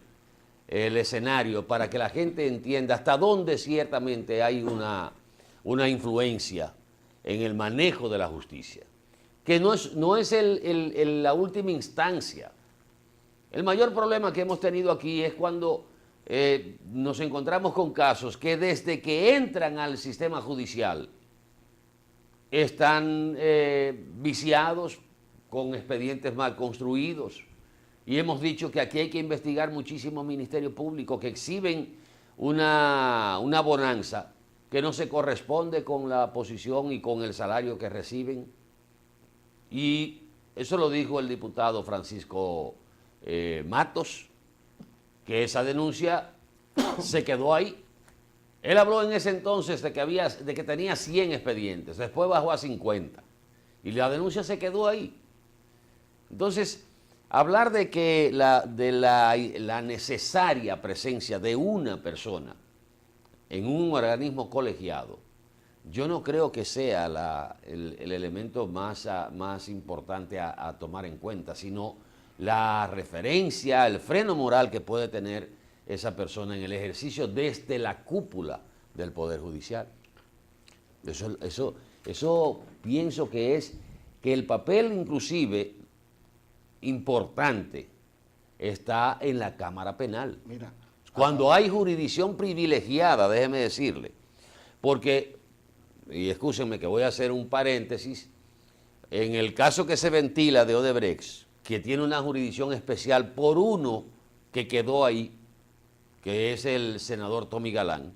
el escenario para que la gente entienda hasta dónde ciertamente hay una influencia en el manejo de la justicia, que no es la última instancia. El mayor problema que hemos tenido aquí es cuando nos encontramos con casos que desde que entran al sistema judicial están viciados con expedientes mal construidos. Y hemos dicho que aquí hay que investigar muchísimo Ministerio Público que exhiben una bonanza que no se corresponde con la posición y con el salario que reciben. Y eso lo dijo el diputado Francisco Matos, que esa denuncia se quedó ahí. Él habló en ese entonces de que tenía 100 expedientes, después bajó a 50 y la denuncia se quedó ahí. Entonces, hablar de que la necesaria presencia de una persona en un organismo colegiado, yo no creo que sea el elemento más importante a tomar en cuenta, sino la referencia, el freno moral que puede tener esa persona en el ejercicio desde la cúpula del Poder Judicial. Eso pienso que es que el papel inclusive importante está en la Cámara Penal. Mira, cuando hay jurisdicción privilegiada, déjeme decirle, porque, y escúchenme que voy a hacer un paréntesis, en el caso que se ventila de Odebrecht, que tiene una jurisdicción especial por uno que quedó ahí, que es el senador Tommy Galán,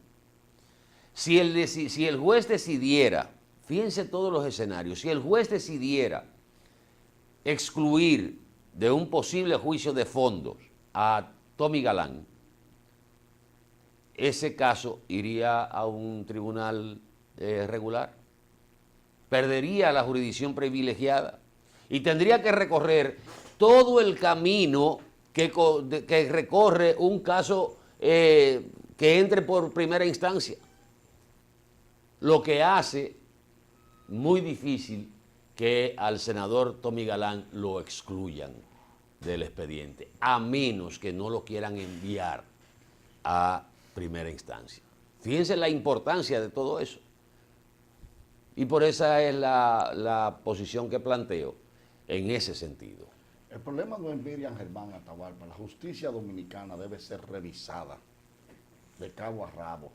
si el juez decidiera, fíjense todos los escenarios, si el juez decidiera excluir de un posible juicio de fondos a Tommy Galán, ese caso iría a un tribunal regular, perdería la jurisdicción privilegiada y tendría que recorrer todo el camino que recorre un caso que entre por primera instancia, lo que hace muy difícil que al senador Tommy Galán lo excluyan del expediente, a menos que no lo quieran enviar a primera instancia. Fíjense la importancia de todo eso. Y por esa es la posición que planteo en ese sentido. El problema no es Miriam Germán Atahualpa. La justicia dominicana debe ser revisada de cabo a rabo.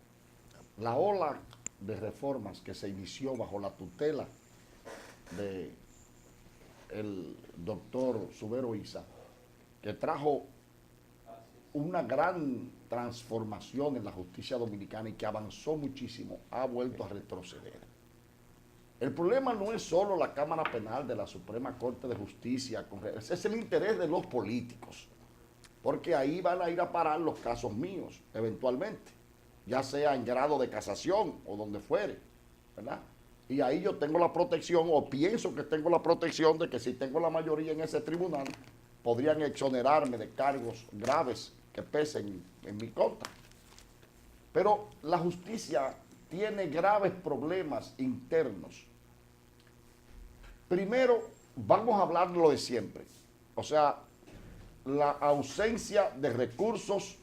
La ola de reformas que se inició bajo la tutela del doctor Subero Isa, que trajo una gran transformación en la justicia dominicana y que avanzó muchísimo, ha vuelto a retroceder. El problema no es solo la Cámara Penal de la Suprema Corte de Justicia, es el interés de los políticos, porque ahí van a ir a parar los casos míos, eventualmente, ya sea en grado de casación o donde fuere, ¿verdad? Y ahí yo tengo la protección, o pienso que tengo la protección de que si tengo la mayoría en ese tribunal, podrían exonerarme de cargos graves que pesen en mi contra. Pero la justicia tiene graves problemas internos. Primero, vamos a hablar de lo de siempre. O sea, la ausencia de recursos,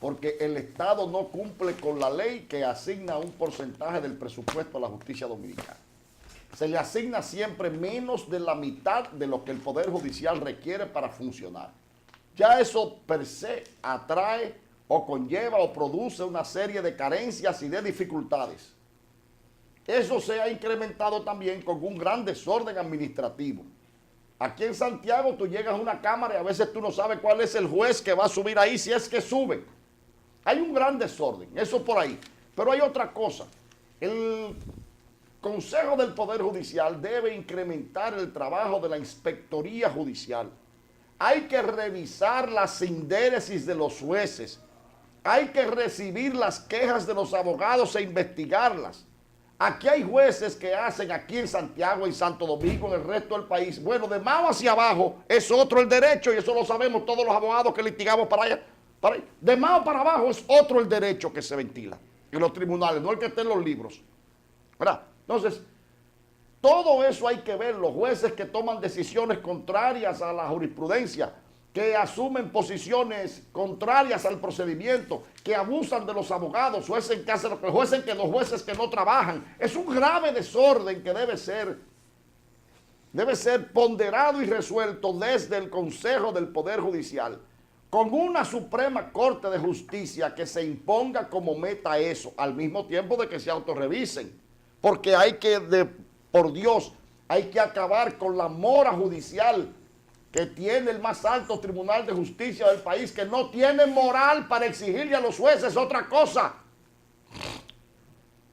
porque el Estado no cumple con la ley que asigna un porcentaje del presupuesto a la justicia dominicana. Se le asigna siempre menos de la mitad de lo que el Poder Judicial requiere para funcionar. Ya eso per se atrae o conlleva o produce una serie de carencias y de dificultades. Eso se ha incrementado también con un gran desorden administrativo. Aquí en Santiago tú llegas a una cámara y a veces tú no sabes cuál es el juez que va a subir ahí, si es que sube. Hay un gran desorden, eso por ahí. Pero hay otra cosa. El Consejo del Poder Judicial debe incrementar el trabajo de la Inspectoría Judicial. Hay que revisar las sindéresis de los jueces. Hay que recibir las quejas de los abogados e investigarlas. Aquí hay jueces que hacen aquí en Santiago, en Santo Domingo, en el resto del país. Bueno, de Mao hacia abajo es otro el derecho y eso lo sabemos todos los abogados que litigamos para allá. De Mao para abajo es otro el derecho que se ventila en los tribunales, no el que esté en los libros. ¿Verdad? Entonces, todo eso hay que ver. Los jueces que toman decisiones contrarias a la jurisprudencia, que asumen posiciones contrarias al procedimiento, que abusan de los abogados, jueces que hacen lo que los jueces que no trabajan. Es un grave desorden que debe ser ponderado y resuelto desde el Consejo del Poder Judicial, con una Suprema Corte de Justicia que se imponga como meta eso, al mismo tiempo de que se autorrevisen, porque hay que, por Dios, hay que acabar con la mora judicial que tiene el más alto tribunal de justicia del país, que no tiene moral para exigirle a los jueces otra cosa.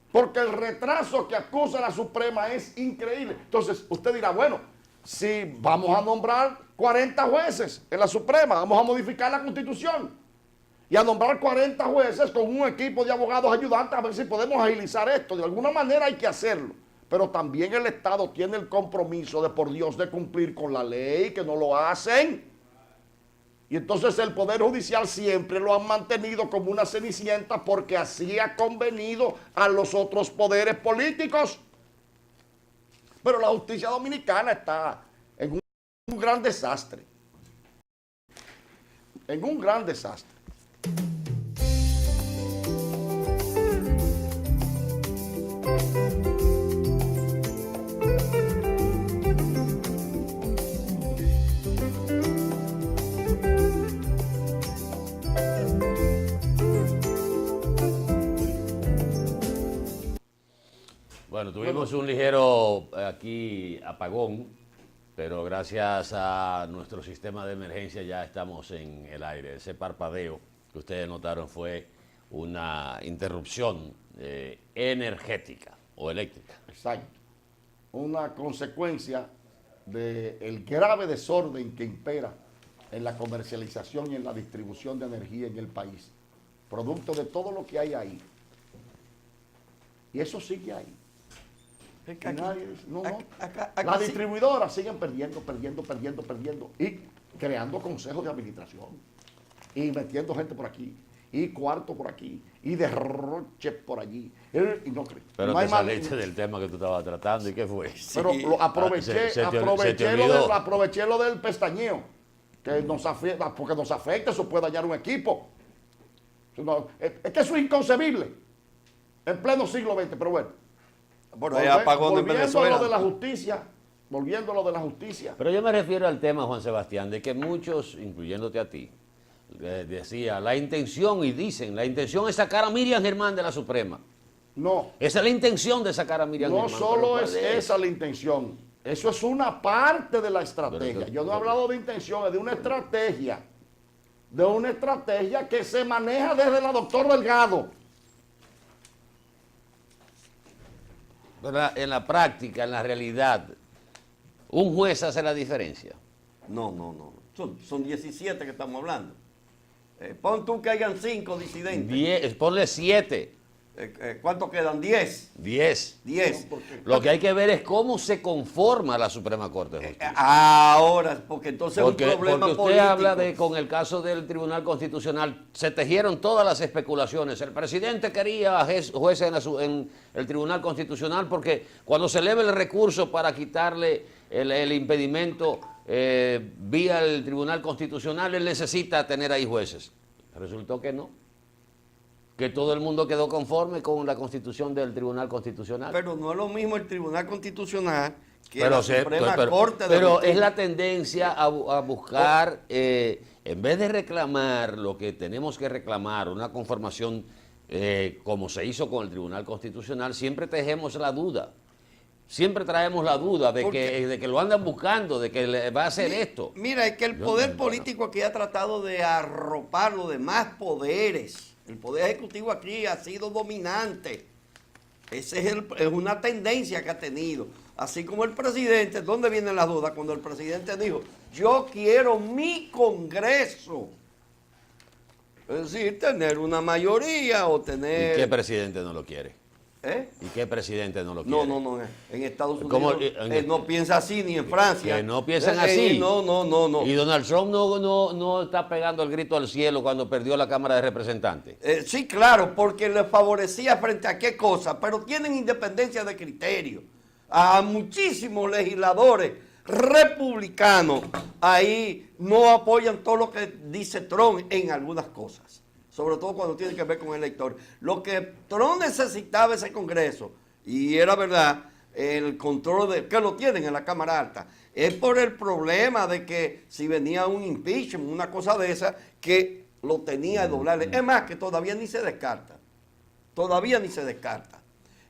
Porque el retraso que acusa la Suprema es increíble. Entonces, usted dirá, bueno, si vamos a nombrar 40 jueces en la Suprema, vamos a modificar la Constitución y a nombrar 40 jueces con un equipo de abogados ayudantes a ver si podemos agilizar esto. De alguna manera hay que hacerlo. Pero también el Estado tiene el compromiso de, por Dios, de cumplir con la ley, que no lo hacen. Y entonces el Poder Judicial siempre lo han mantenido como una cenicienta porque así ha convenido a los otros poderes políticos. Pero la justicia dominicana está en un gran desastre. En un gran desastre. Bueno, tuvimos un ligero aquí apagón, pero gracias a nuestro sistema de emergencia ya estamos en el aire. Ese parpadeo que ustedes notaron fue una interrupción energética o eléctrica. Exacto. Una consecuencia del grave desorden que impera en la comercialización y en la distribución de energía en el país, producto de todo lo que hay ahí. Y eso sigue ahí. Las distribuidoras siguen perdiendo y creando consejos de administración y metiendo gente por aquí y cuarto por aquí y derroche por allí y no creo. Pero no te saliste del tema que tú estabas tratando y qué fue. Pero lo aproveché lo del pestañeo que nos afecta, porque nos afecta, eso puede dañar un equipo. Es que eso es inconcebible en pleno siglo XX, pero bueno. Volviendo a lo de la justicia. Pero yo me refiero al tema, Juan Sebastián, de que muchos, incluyéndote a ti, decía, la intención es sacar a Miriam Germán de la Suprema. No. Esa es la intención de sacar a Miriam Germán. No solo es esa la intención, eso es una parte de la estrategia. Yo no he hablado de intención, es de una estrategia. De una estrategia que se maneja desde la doctora Delgado. En la práctica, en la realidad, ¿un juez hace la diferencia? No. Son 17 que estamos hablando. Pon tú que hayan 5 disidentes. Ponle 7. ¿Cuántos quedan? 10. 10. Lo que hay que ver es cómo se conforma la Suprema Corte de Justicia. Ahora, porque entonces es un problema porque usted político. habla de, con el caso del Tribunal Constitucional, se tejieron todas las especulaciones. El presidente quería jueces en el Tribunal Constitucional porque cuando se eleve el recurso para quitarle el impedimento vía el Tribunal Constitucional, él necesita tener ahí jueces. Resultó que no. Que todo el mundo quedó conforme con la constitución del Tribunal Constitucional. Pero no es lo mismo el Tribunal Constitucional que la Suprema Corte de Pero Justicia. es la tendencia a buscar, en vez de reclamar lo que tenemos que reclamar, una conformación como se hizo con el Tribunal Constitucional, siempre tejemos la duda. Siempre traemos la duda de que lo andan buscando, de que le va a hacer esto. Mira, es que el poder político aquí ha tratado de arropar los demás poderes. El poder ejecutivo aquí ha sido dominante. Esa es una tendencia que ha tenido. Así como el presidente, ¿dónde vienen las dudas? Cuando el presidente dijo, yo quiero mi Congreso. Es decir, tener una mayoría o tener... ¿Y qué presidente no lo quiere? ¿Y qué presidente no lo quiere? No. En Estados Unidos no piensa así, ni en Francia. Que no piensan así. No. Y Donald Trump no está pegando el grito al cielo cuando perdió la Cámara de Representantes. Sí, claro, porque le favorecía frente a qué cosa, pero tienen independencia de criterio. A muchísimos legisladores republicanos ahí no apoyan todo lo que dice Trump en algunas cosas. Sobre todo cuando tiene que ver con electores. Lo que Trump necesitaba ese Congreso, y era verdad, el control que lo tienen en la Cámara Alta, es por el problema de que si venía un impeachment, una cosa de esa, que lo tenía de doblarle. Es más, que todavía ni se descarta.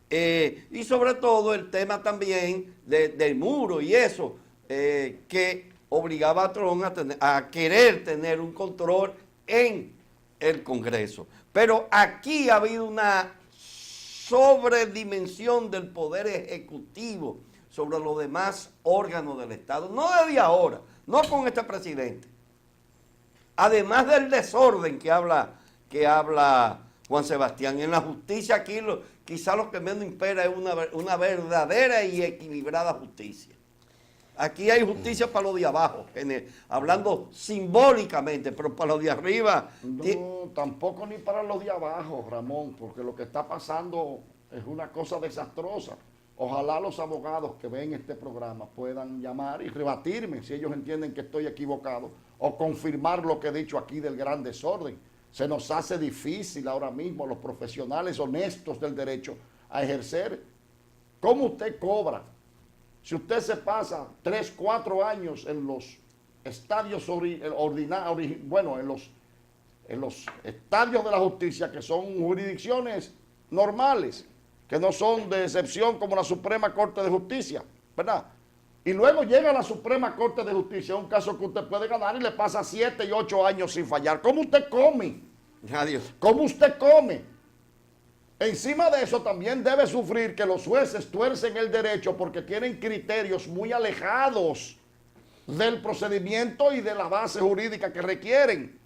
Y sobre todo el tema también del muro y eso, que obligaba a Trump a querer tener un control en el Congreso. Pero aquí ha habido una sobredimensión del poder ejecutivo sobre los demás órganos del Estado. No desde ahora, no con este presidente. Además del desorden que habla Juan Sebastián, en la justicia aquí quizá lo que menos impera es una verdadera y equilibrada justicia. Aquí hay justicia para los de abajo, hablando simbólicamente, pero para los de arriba... No, tampoco ni para los de abajo, Ramón, porque lo que está pasando es una cosa desastrosa. Ojalá los abogados que ven este programa puedan llamar y rebatirme si ellos entienden que estoy equivocado o confirmar lo que he dicho aquí del gran desorden. Se nos hace difícil ahora mismo los profesionales honestos del derecho a ejercer. ¿Cómo usted cobra? Si usted se pasa 3, 4 años en los estadios en los estadios de la justicia, que son jurisdicciones normales, que no son de excepción como la Suprema Corte de Justicia, ¿verdad? Y luego llega a la Suprema Corte de Justicia, un caso que usted puede ganar y le pasa 7 y 8 años sin fallar. ¿Cómo usted come? Adiós. ¿Cómo usted come? Encima de eso también debe sufrir que los jueces tuercen el derecho porque tienen criterios muy alejados del procedimiento y de la base jurídica que requieren.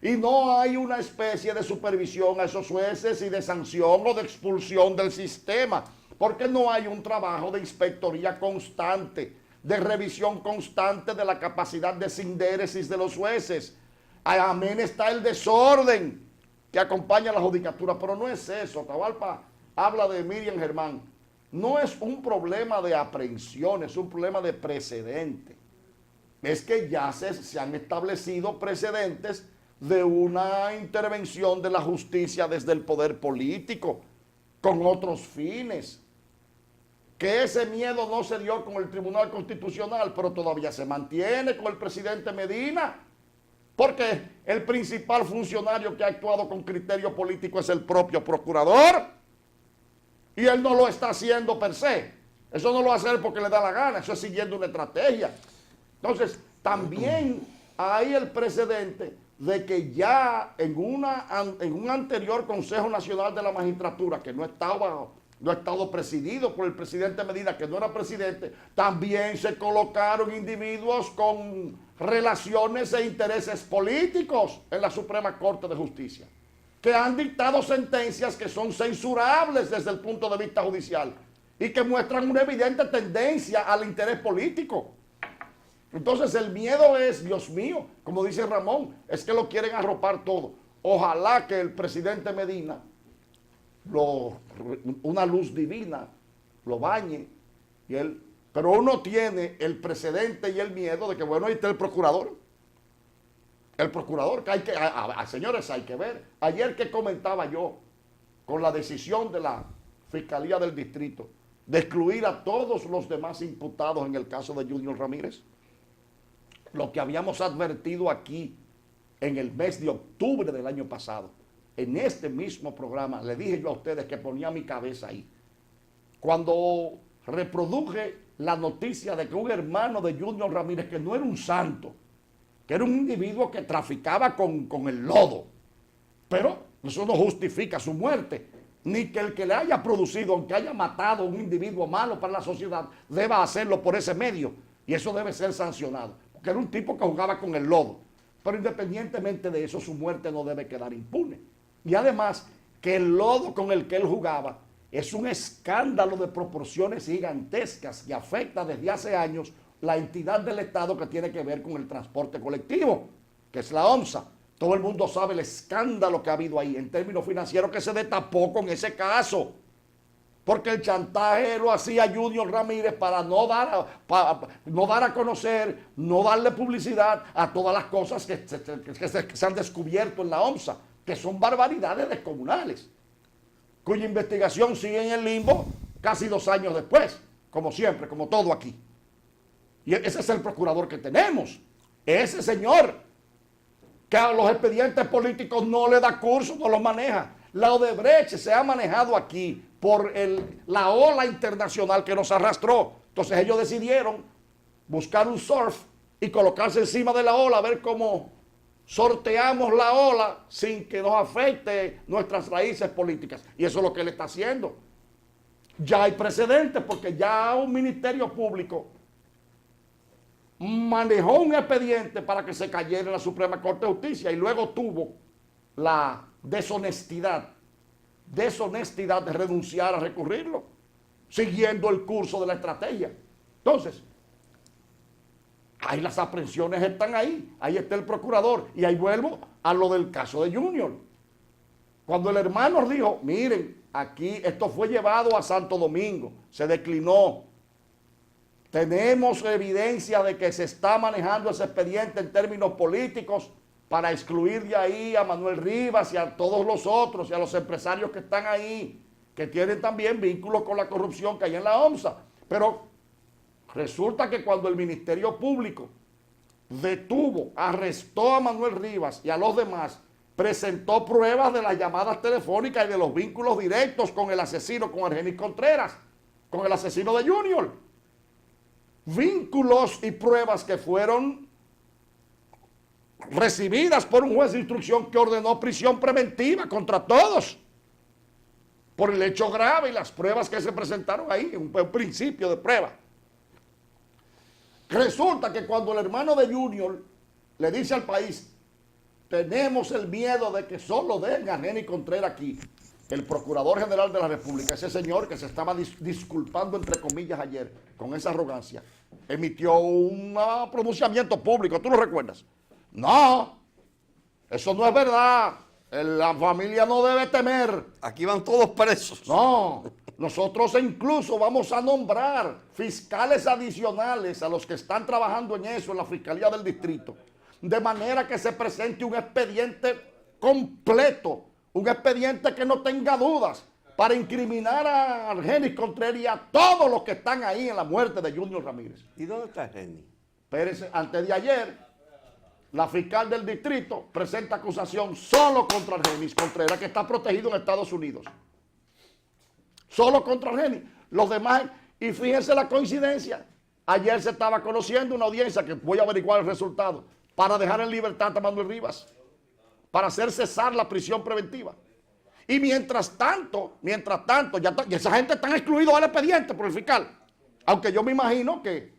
Y no hay una especie de supervisión a esos jueces y de sanción o de expulsión del sistema, porque no hay un trabajo de inspectoría constante, de revisión constante de la capacidad de sindéresis de los jueces. Amén está el desorden que acompaña a la judicatura, pero no es eso. Atahualpa habla de Miriam Germán. No es un problema de aprehensión, es un problema de precedente. Es que ya se han establecido precedentes de una intervención de la justicia desde el poder político, con otros fines. Que ese miedo no se dio con el Tribunal Constitucional, pero todavía se mantiene con el presidente Medina. Porque el principal funcionario que ha actuado con criterio político es el propio procurador. Y él no lo está haciendo per se. Eso no lo va a hacer porque le da la gana. Eso es siguiendo una estrategia. Entonces, también hay el precedente de que ya en un anterior Consejo Nacional de la Magistratura, que no ha estado presidido por el presidente Medina, que no era presidente, también se colocaron individuos con relaciones e intereses políticos en la Suprema Corte de Justicia, que han dictado sentencias que son censurables desde el punto de vista judicial y que muestran una evidente tendencia al interés político. Entonces el miedo es, Dios mío, como dice Ramón, es que lo quieren arropar todo. Ojalá que el presidente Medina, una luz divina, lo bañe y él... Pero uno tiene el precedente y el miedo de que, bueno, ahí está el procurador. El procurador, que hay que, señores, hay que ver. Ayer que comentaba yo con la decisión de la Fiscalía del Distrito de excluir a todos los demás imputados en el caso de Junior Ramírez, lo que habíamos advertido aquí en el mes de octubre del año pasado, en este mismo programa, le dije yo a ustedes que ponía mi cabeza ahí. Cuando reproduje la noticia de que un hermano de Junior Ramírez, que no era un santo, que era un individuo que traficaba con el lodo, pero eso no justifica su muerte, ni que el que le haya producido, aunque haya matado a un individuo malo para la sociedad, deba hacerlo por ese medio, y eso debe ser sancionado, porque era un tipo que jugaba con el lodo. Pero independientemente de eso, su muerte no debe quedar impune. Y además, que el lodo con el que él jugaba es un escándalo de proporciones gigantescas que afecta desde hace años la entidad del Estado que tiene que ver con el transporte colectivo, que es la OMSA. Todo el mundo sabe el escándalo que ha habido ahí en términos financieros que se destapó con ese caso. Porque el chantaje lo hacía Junior Ramírez para no dar a conocer, no darle publicidad a todas las cosas que se han descubierto en la OMSA, que son barbaridades descomunales, cuya investigación sigue en el limbo casi 2 años después, como siempre, como todo aquí. Y ese es el procurador que tenemos, ese señor, que a los expedientes políticos no le da curso, no los maneja. La Odebrecht se ha manejado aquí por la ola internacional que nos arrastró. Entonces ellos decidieron buscar un surf y colocarse encima de la ola, a ver cómo sorteamos la ola sin que nos afecte nuestras raíces políticas. Y eso es lo que él está haciendo. Ya hay precedentes porque ya un ministerio público manejó un expediente para que se cayera en la Suprema Corte de Justicia y luego tuvo la deshonestidad de renunciar a recurrirlo, siguiendo el curso de la estrategia. Entonces, ahí las aprehensiones están ahí está el procurador, y ahí vuelvo a lo del caso de Junior. Cuando el hermano dijo, miren, aquí esto fue llevado a Santo Domingo, se declinó, tenemos evidencia de que se está manejando ese expediente en términos políticos para excluir de ahí a Manuel Rivas y a todos los otros y a los empresarios que están ahí, que tienen también vínculos con la corrupción que hay en la OMSA. Pero resulta que cuando el Ministerio Público detuvo, arrestó a Manuel Rivas y a los demás, presentó pruebas de las llamadas telefónicas y de los vínculos directos con el asesino, con Argenis Contreras, con el asesino de Junior. Vínculos y pruebas que fueron recibidas por un juez de instrucción que ordenó prisión preventiva contra todos por el hecho grave y las pruebas que se presentaron ahí, un principio de prueba. Resulta que cuando el hermano de Junior le dice al país, tenemos el miedo de que solo dejen a Argenis Contreras aquí, el Procurador General de la República, ese señor que se estaba disculpando entre comillas ayer con esa arrogancia, emitió un pronunciamiento público, ¿tú lo recuerdas? No, eso no es verdad. La familia no debe temer. Aquí van todos presos. No, nosotros incluso vamos a nombrar fiscales adicionales a los que están trabajando en eso en la Fiscalía del Distrito, de manera que se presente un expediente completo, un expediente que no tenga dudas, para incriminar a Argenis Contreras y a todos los que están ahí en la muerte de Junior Ramírez. ¿Y dónde está Argenis? Pérez, antes de ayer, la fiscal del distrito presenta acusación solo contra Argenis Contreras, que está protegido en Estados Unidos. Solo contra Argenis. Los demás, y fíjense la coincidencia, ayer se estaba conociendo una audiencia, que voy a averiguar el resultado, para dejar en libertad a Manuel Rivas, para hacer cesar la prisión preventiva. Y mientras tanto, ya esa gente está excluida del expediente por el fiscal. Aunque yo me imagino que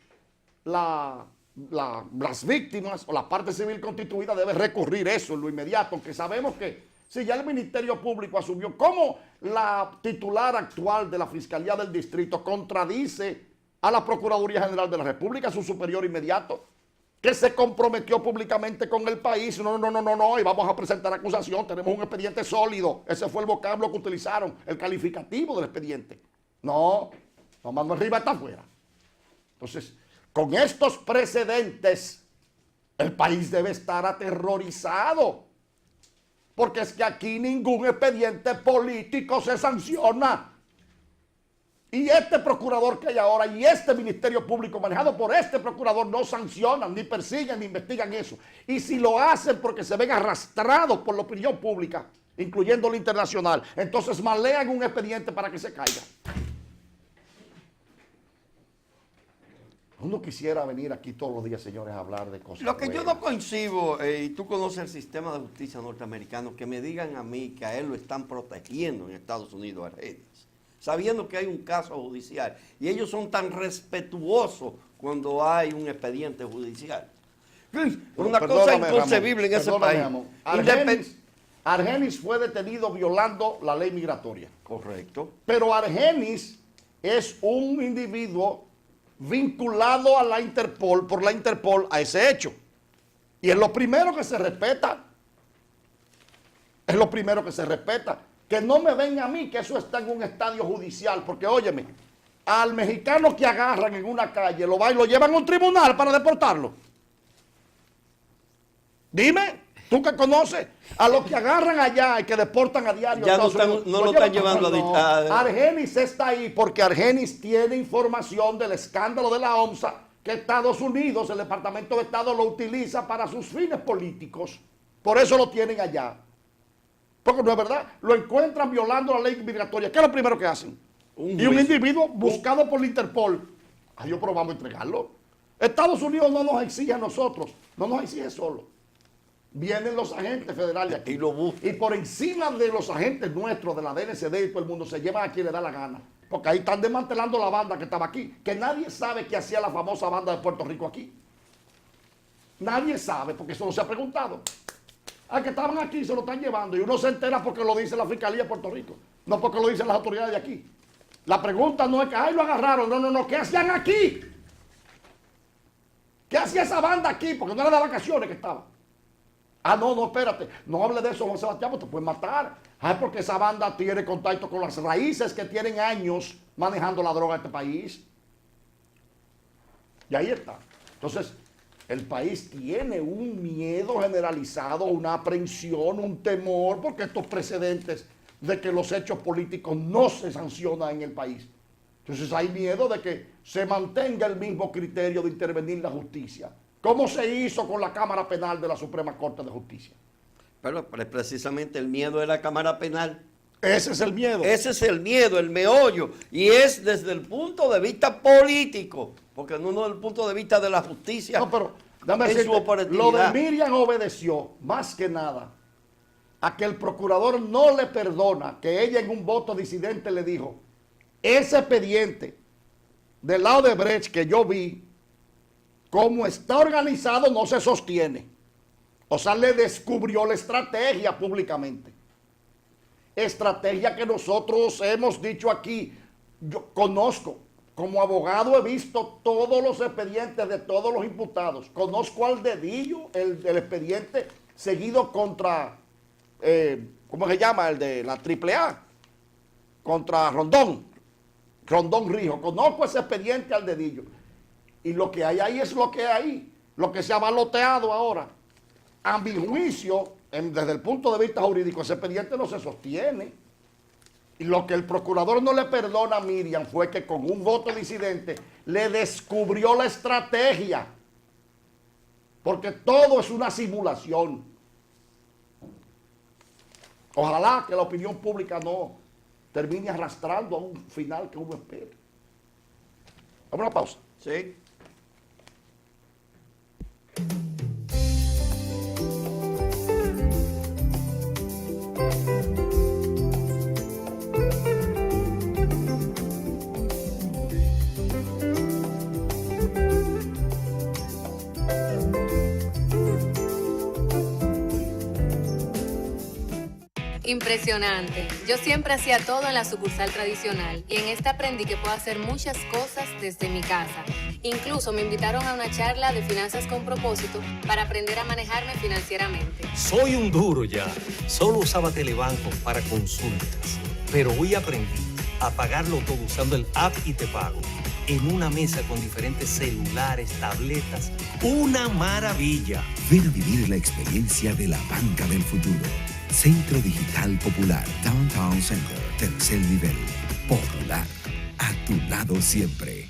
las víctimas o la parte civil constituida debe recurrir eso en lo inmediato, aunque sabemos que si ya el Ministerio Público asumió cómo la titular actual de la Fiscalía del Distrito contradice a la Procuraduría General de la República, su superior inmediato, que se comprometió públicamente con el país, no, y vamos a presentar acusación, tenemos un expediente sólido, ese fue el vocablo que utilizaron, el calificativo del expediente. No, Manuel Rivas está afuera. Entonces, con estos precedentes, el país debe estar aterrorizado, porque es que aquí ningún expediente político se sanciona. Y este procurador que hay ahora y este Ministerio Público manejado por este procurador no sancionan, ni persiguen, ni investigan eso. Y si lo hacen porque se ven arrastrados por la opinión pública, incluyendo la internacional, entonces malean un expediente para que se caiga. Uno quisiera venir aquí todos los días, señores, a hablar de cosas Lo que buenas. yo no coincido, y tú conoces el sistema de justicia norteamericano, que me digan a mí que a él lo están protegiendo en Estados Unidos, Argenis, sabiendo que hay un caso judicial, y ellos son tan respetuosos cuando hay un expediente judicial. Una cosa inconcebible en ese país. Argenis fue detenido violando la ley migratoria. Correcto. Pero Argenis es un individuo vinculado a la Interpol, por la Interpol, a ese hecho. Y es lo primero que se respeta. Es lo primero que se respeta. Que no me venga a mí que eso está en un estadio judicial, porque óyeme, al mexicano que agarran en una calle, lo van y lo llevan a un tribunal para deportarlo. Dime, tú que conoces, a los que agarran allá y que deportan a diario. Ya no lo están llevando a Argenis está ahí porque Argenis tiene información del escándalo de la OMSA que Estados Unidos, el Departamento de Estado, lo utiliza para sus fines políticos. Por eso lo tienen allá. Porque no es verdad, lo encuentran violando la ley migratoria. ¿Qué es lo primero que hacen? Un individuo buscado por la Interpol. Adiós, pero vamos a entregarlo. Estados Unidos no nos exige a nosotros, no nos exige solo. Vienen los agentes federales aquí y por encima de los agentes nuestros, de la DNCD y todo el mundo, se llevan a quien le da la gana. Porque ahí están desmantelando la banda que estaba aquí, que nadie sabe qué hacía la famosa banda de Puerto Rico aquí. Nadie sabe, porque eso no se ha preguntado. Al que estaban aquí se lo están llevando y uno se entera porque lo dice la Fiscalía de Puerto Rico, no porque lo dicen las autoridades de aquí. La pregunta no es que, ay, lo agarraron, no, ¿qué hacían aquí? ¿Qué hacía esa banda aquí? Porque no era de vacaciones que estaba. Ah, no, espérate, no hable de eso, Juan Sebastián, porque te pueden matar. Ah, porque esa banda tiene contacto con las raíces que tienen años manejando la droga en este país. Y ahí está. Entonces, el país tiene un miedo generalizado, una aprensión, un temor, porque estos precedentes de que los hechos políticos no se sancionan en el país. Entonces hay miedo de que se mantenga el mismo criterio de intervenir la justicia. ¿Cómo se hizo con la Cámara Penal de la Suprema Corte de Justicia? Pero precisamente el miedo de la Cámara Penal. Ese es el miedo. Ese es el miedo, el meollo. Y es desde el punto de vista político, porque no desde el punto de vista de la justicia. No, pero dame decirte, lo de Miriam obedeció, más que nada, a que el procurador no le perdona que ella en un voto disidente le dijo, ese expediente del lado de Brecht que yo vi, como está organizado, no se sostiene. O sea, le descubrió la estrategia públicamente. Estrategia que nosotros hemos dicho aquí. Yo conozco, como abogado he visto todos los expedientes de todos los imputados. Conozco al dedillo el expediente seguido contra, ¿cómo se llama? El de la AAA. Contra Rondón Rijo. Conozco ese expediente al dedillo. Y lo que hay ahí es lo que hay, lo que se ha baloteado ahora. A mi juicio, desde el punto de vista jurídico, ese expediente no se sostiene. Y lo que el procurador no le perdona a Miriam fue que con un voto disidente le descubrió la estrategia. Porque todo es una simulación. Ojalá que la opinión pública no termine arrastrando a un final que uno espera. Vamos a una pausa. Sí. Impresionante. Yo siempre hacía todo en la sucursal tradicional y en esta aprendí que puedo hacer muchas cosas desde mi casa. Incluso me invitaron a una charla de finanzas con propósito para aprender a manejarme financieramente. Soy un duro ya. Solo usaba Telebanco para consultas. Pero hoy aprendí a pagarlo todo usando el app y te pago. En una mesa con diferentes celulares, tabletas. ¡Una maravilla! Ven a vivir la experiencia de la banca del futuro. Centro Digital Popular, Downtown Center, tercer nivel. Popular, a tu lado siempre.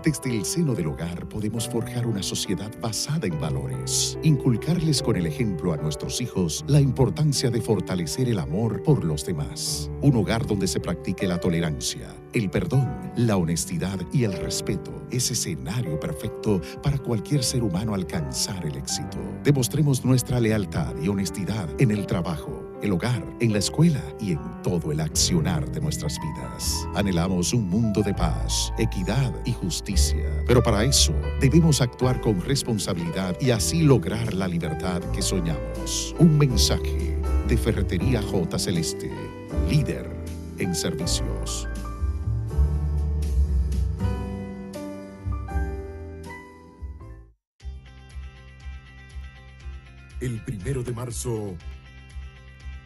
Desde el seno del hogar podemos forjar una sociedad basada en valores, inculcarles con el ejemplo a nuestros hijos la importancia de fortalecer el amor por los demás. Un hogar donde se practique la tolerancia, el perdón, la honestidad y el respeto es escenario perfecto para cualquier ser humano alcanzar el éxito. Demostremos nuestra lealtad y honestidad en el trabajo, el hogar, en la escuela y en todo el accionar de nuestras vidas. Anhelamos un mundo de paz, equidad y justicia. Pero para eso debemos actuar con responsabilidad y así lograr la libertad que soñamos. Un mensaje de Ferretería J. Celeste, líder en servicios. El 1 de marzo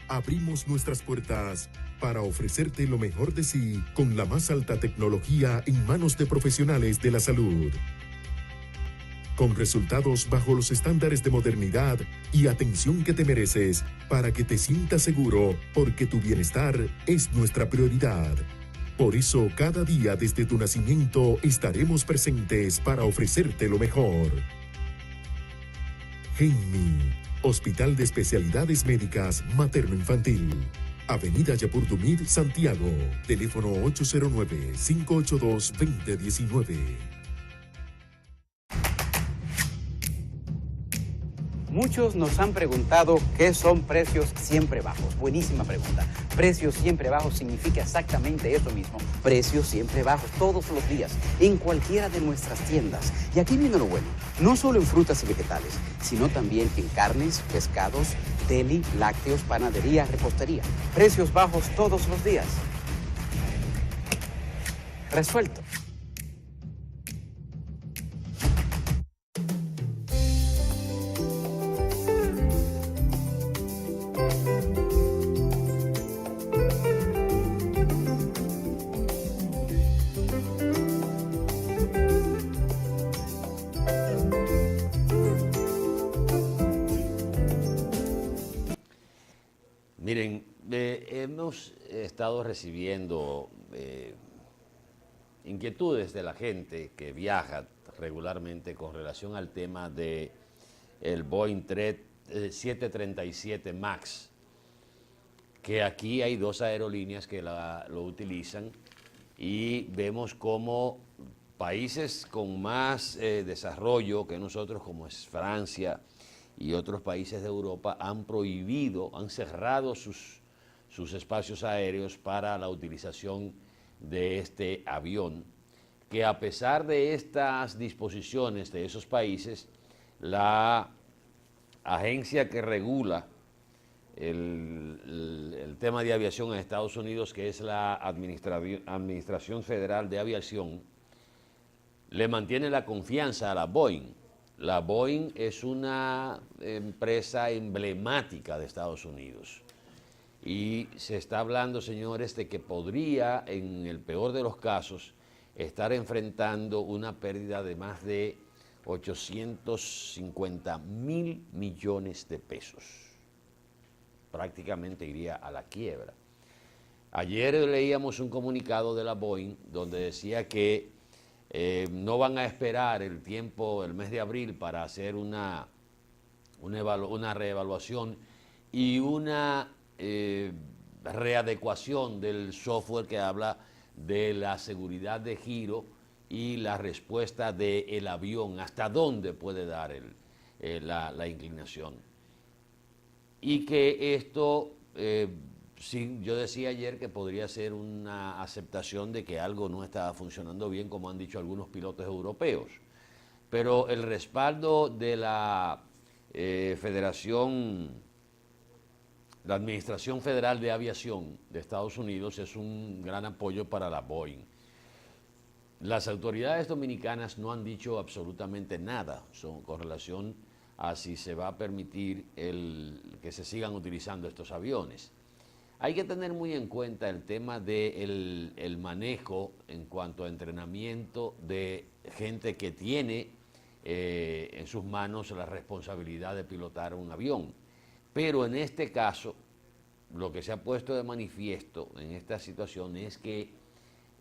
abrimos nuestras puertas para ofrecerte lo mejor de sí con la más alta tecnología en manos de profesionales de la salud. Con resultados bajo los estándares de modernidad y atención que te mereces para que te sientas seguro, porque tu bienestar es nuestra prioridad. Por eso, cada día desde tu nacimiento estaremos presentes para ofrecerte lo mejor. GenMi, Hospital de Especialidades Médicas Materno-Infantil. Avenida Yapur Dumit, Santiago. Teléfono 809-582-2019. Muchos nos han preguntado qué son precios siempre bajos. Buenísima pregunta. Precios siempre bajos significa exactamente eso mismo. Precios siempre bajos todos los días, en cualquiera de nuestras tiendas. Y aquí viene lo bueno. No solo en frutas y vegetales, sino también en carnes, pescados, deli, lácteos, panadería, repostería. Precios bajos todos los días. Resuelto. Miren, hemos estado recibiendo inquietudes de la gente que viaja regularmente con relación al tema de el Boeing 737 MAX, que aquí hay dos aerolíneas que lo utilizan y vemos como países con más desarrollo que nosotros, como es Francia y otros países de Europa, han prohibido, han cerrado sus espacios aéreos para la utilización de este avión, que a pesar de estas disposiciones de esos países, la agencia que regula el tema de aviación en Estados Unidos, que es la Administración Federal de Aviación, le mantiene la confianza a la Boeing. La Boeing es una empresa emblemática de Estados Unidos y se está hablando, señores, de que podría, en el peor de los casos, estar enfrentando una pérdida de más de 850.000 millones de pesos. Prácticamente iría a la quiebra. Ayer leíamos un comunicado de la Boeing donde decía que no van a esperar el mes de abril para hacer una reevaluación y una readecuación del software que habla de la seguridad de giro y la respuesta del avión, hasta dónde puede dar la inclinación. Y que esto, sí, yo decía ayer que podría ser una aceptación de que algo no estaba funcionando bien, como han dicho algunos pilotos europeos. Pero el respaldo de la la Administración Federal de Aviación de Estados Unidos es un gran apoyo para la Boeing. Las autoridades dominicanas no han dicho absolutamente nada con relación a si se va a permitir que se sigan utilizando estos aviones. Hay que tener muy en cuenta el tema del manejo en cuanto a entrenamiento de gente que tiene en sus manos la responsabilidad de pilotar un avión. Pero en este caso, lo que se ha puesto de manifiesto en esta situación es que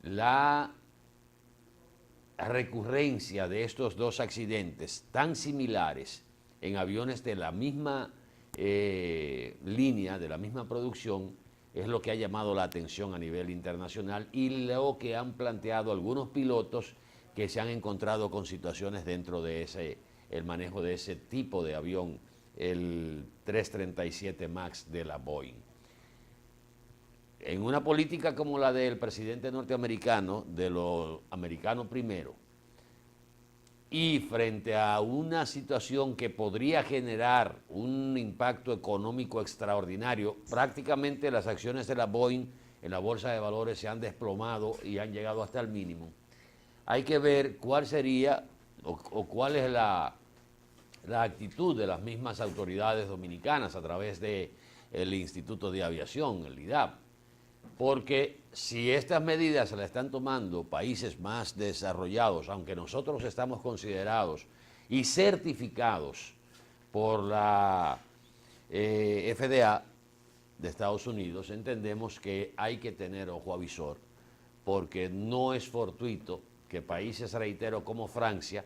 la recurrencia de estos dos accidentes tan similares en aviones de la misma línea, de la misma producción, es lo que ha llamado la atención a nivel internacional y lo que han planteado algunos pilotos que se han encontrado con situaciones dentro de el manejo de ese tipo de avión, el 337 MAX de la Boeing. En una política como la del presidente norteamericano, de lo americano primero, y frente a una situación que podría generar un impacto económico extraordinario, prácticamente las acciones de la Boeing en la bolsa de valores se han desplomado y han llegado hasta el mínimo. Hay que ver cuál sería o cuál es la actitud de las mismas autoridades dominicanas a través del Instituto de Aviación, el IDAP, porque si estas medidas se las están tomando países más desarrollados, aunque nosotros estamos considerados y certificados por la FDA de Estados Unidos, entendemos que hay que tener ojo avisor, porque no es fortuito que países, reitero, como Francia,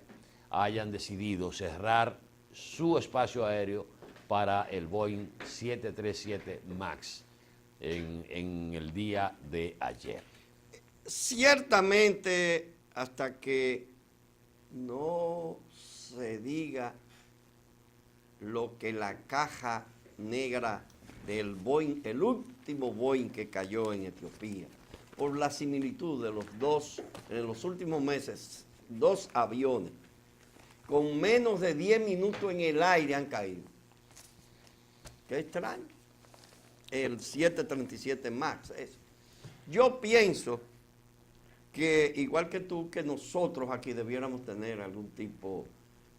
hayan decidido cerrar su espacio aéreo para el Boeing 737 MAX en el día de ayer. Ciertamente, hasta que no se diga lo que la caja negra del Boeing, el último Boeing que cayó en Etiopía, por la similitud de los dos, en los últimos meses, dos aviones, con menos de 10 minutos en el aire han caído. Qué extraño. El 737 MAX. Yo pienso que, igual que tú, que nosotros aquí debiéramos tener algún tipo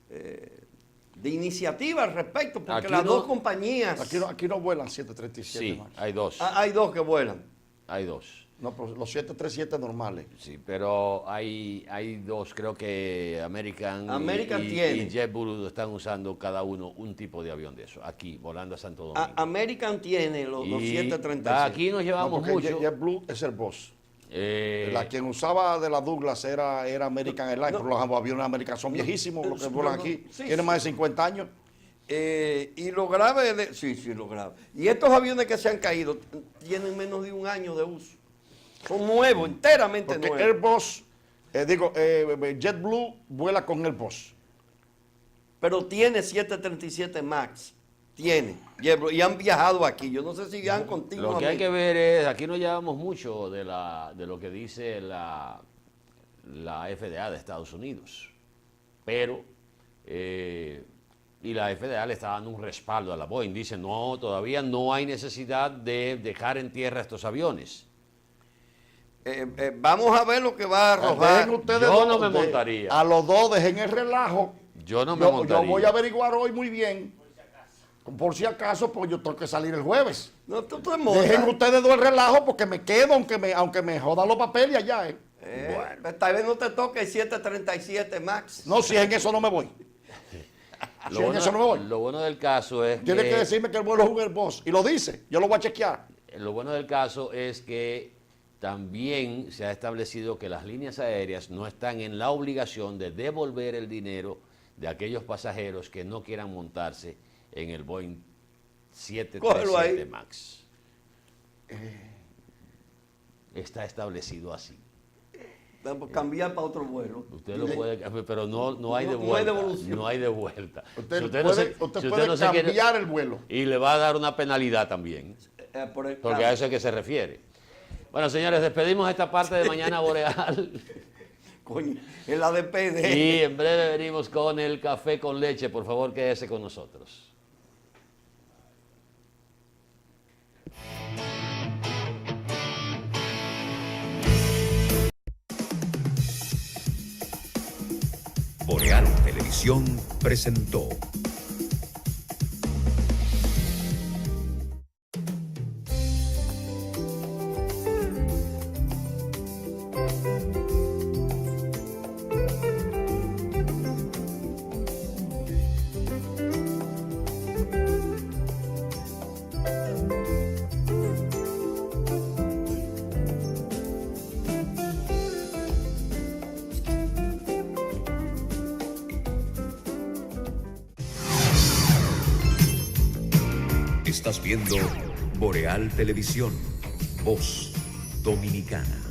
de iniciativa al respecto, porque Aquí las no- dos compañías... Aquí no vuelan 737 Sí, MAX. hay dos. Hay dos que vuelan. Hay dos. No, pero los 737 normales. Sí, pero hay dos, creo que American tiene. y JetBlue están usando cada uno un tipo de avión de eso, aquí, volando a Santo Domingo. American tiene los Y 737. aquí nos llevamos porque mucho. JetBlue es el boss. Eh, La quien usaba de la Douglas era American Airlines, pero los aviones americanos son viejísimos, los que vuelan aquí. sí, Tienen más de 50 años. Y lo grave, sí, lo grave. Y estos aviones que se han caído tienen menos de un año de uso. Son nuevos, enteramente Porque nuevos. Airbus, JetBlue vuela con Airbus. Pero tiene 737 MAX. Tiene. Y han viajado aquí. Yo no sé si viajan continuamente. Lo que hay que ver es, aquí nos llevamos mucho de lo que dice la FDA de Estados Unidos, pero y la FDA le está dando un respaldo a la Boeing. Dice, no, todavía no hay necesidad de dejar en tierra estos aviones. Vamos a ver lo que va a arrojar. Dejen ustedes Yo dos, no me montaría. A los dos dejen el relajo. Yo no me montaría. Yo voy a averiguar hoy muy bien. Por si acaso, pues yo tengo que salir el jueves. No, tú te montas. Dejen ustedes dos el relajo porque me quedo aunque me jodan los papeles allá. Tal vez no te toque el 737 MAX. No, si en eso no me voy. Si en eso no me voy. Lo bueno del caso es Tiene que decirme que el vuelo es un Airbus. Y lo dice. Yo lo voy a chequear. Lo bueno del caso es que también se ha establecido que las líneas aéreas no están en la obligación de devolver el dinero de aquellos pasajeros que no quieran montarse en el Boeing 737 MAX. Está establecido así. Cambiar para otro vuelo. Usted lo puede, pero no hay de No hay vuelta. devolución. No hay de vuelta. Usted Si puede, no se- usted si puede no se cambiar quiere- el vuelo. Y le va a dar una penalidad también. Porque a eso es que se refiere. Bueno, señores, despedimos esta parte de Mañana Boreal. Coño, en la DPD. Y en breve venimos con el café con leche. Por favor, quédese con nosotros. Boreal Televisión presentó Estás viendo Boreal Televisión, Voz Dominicana.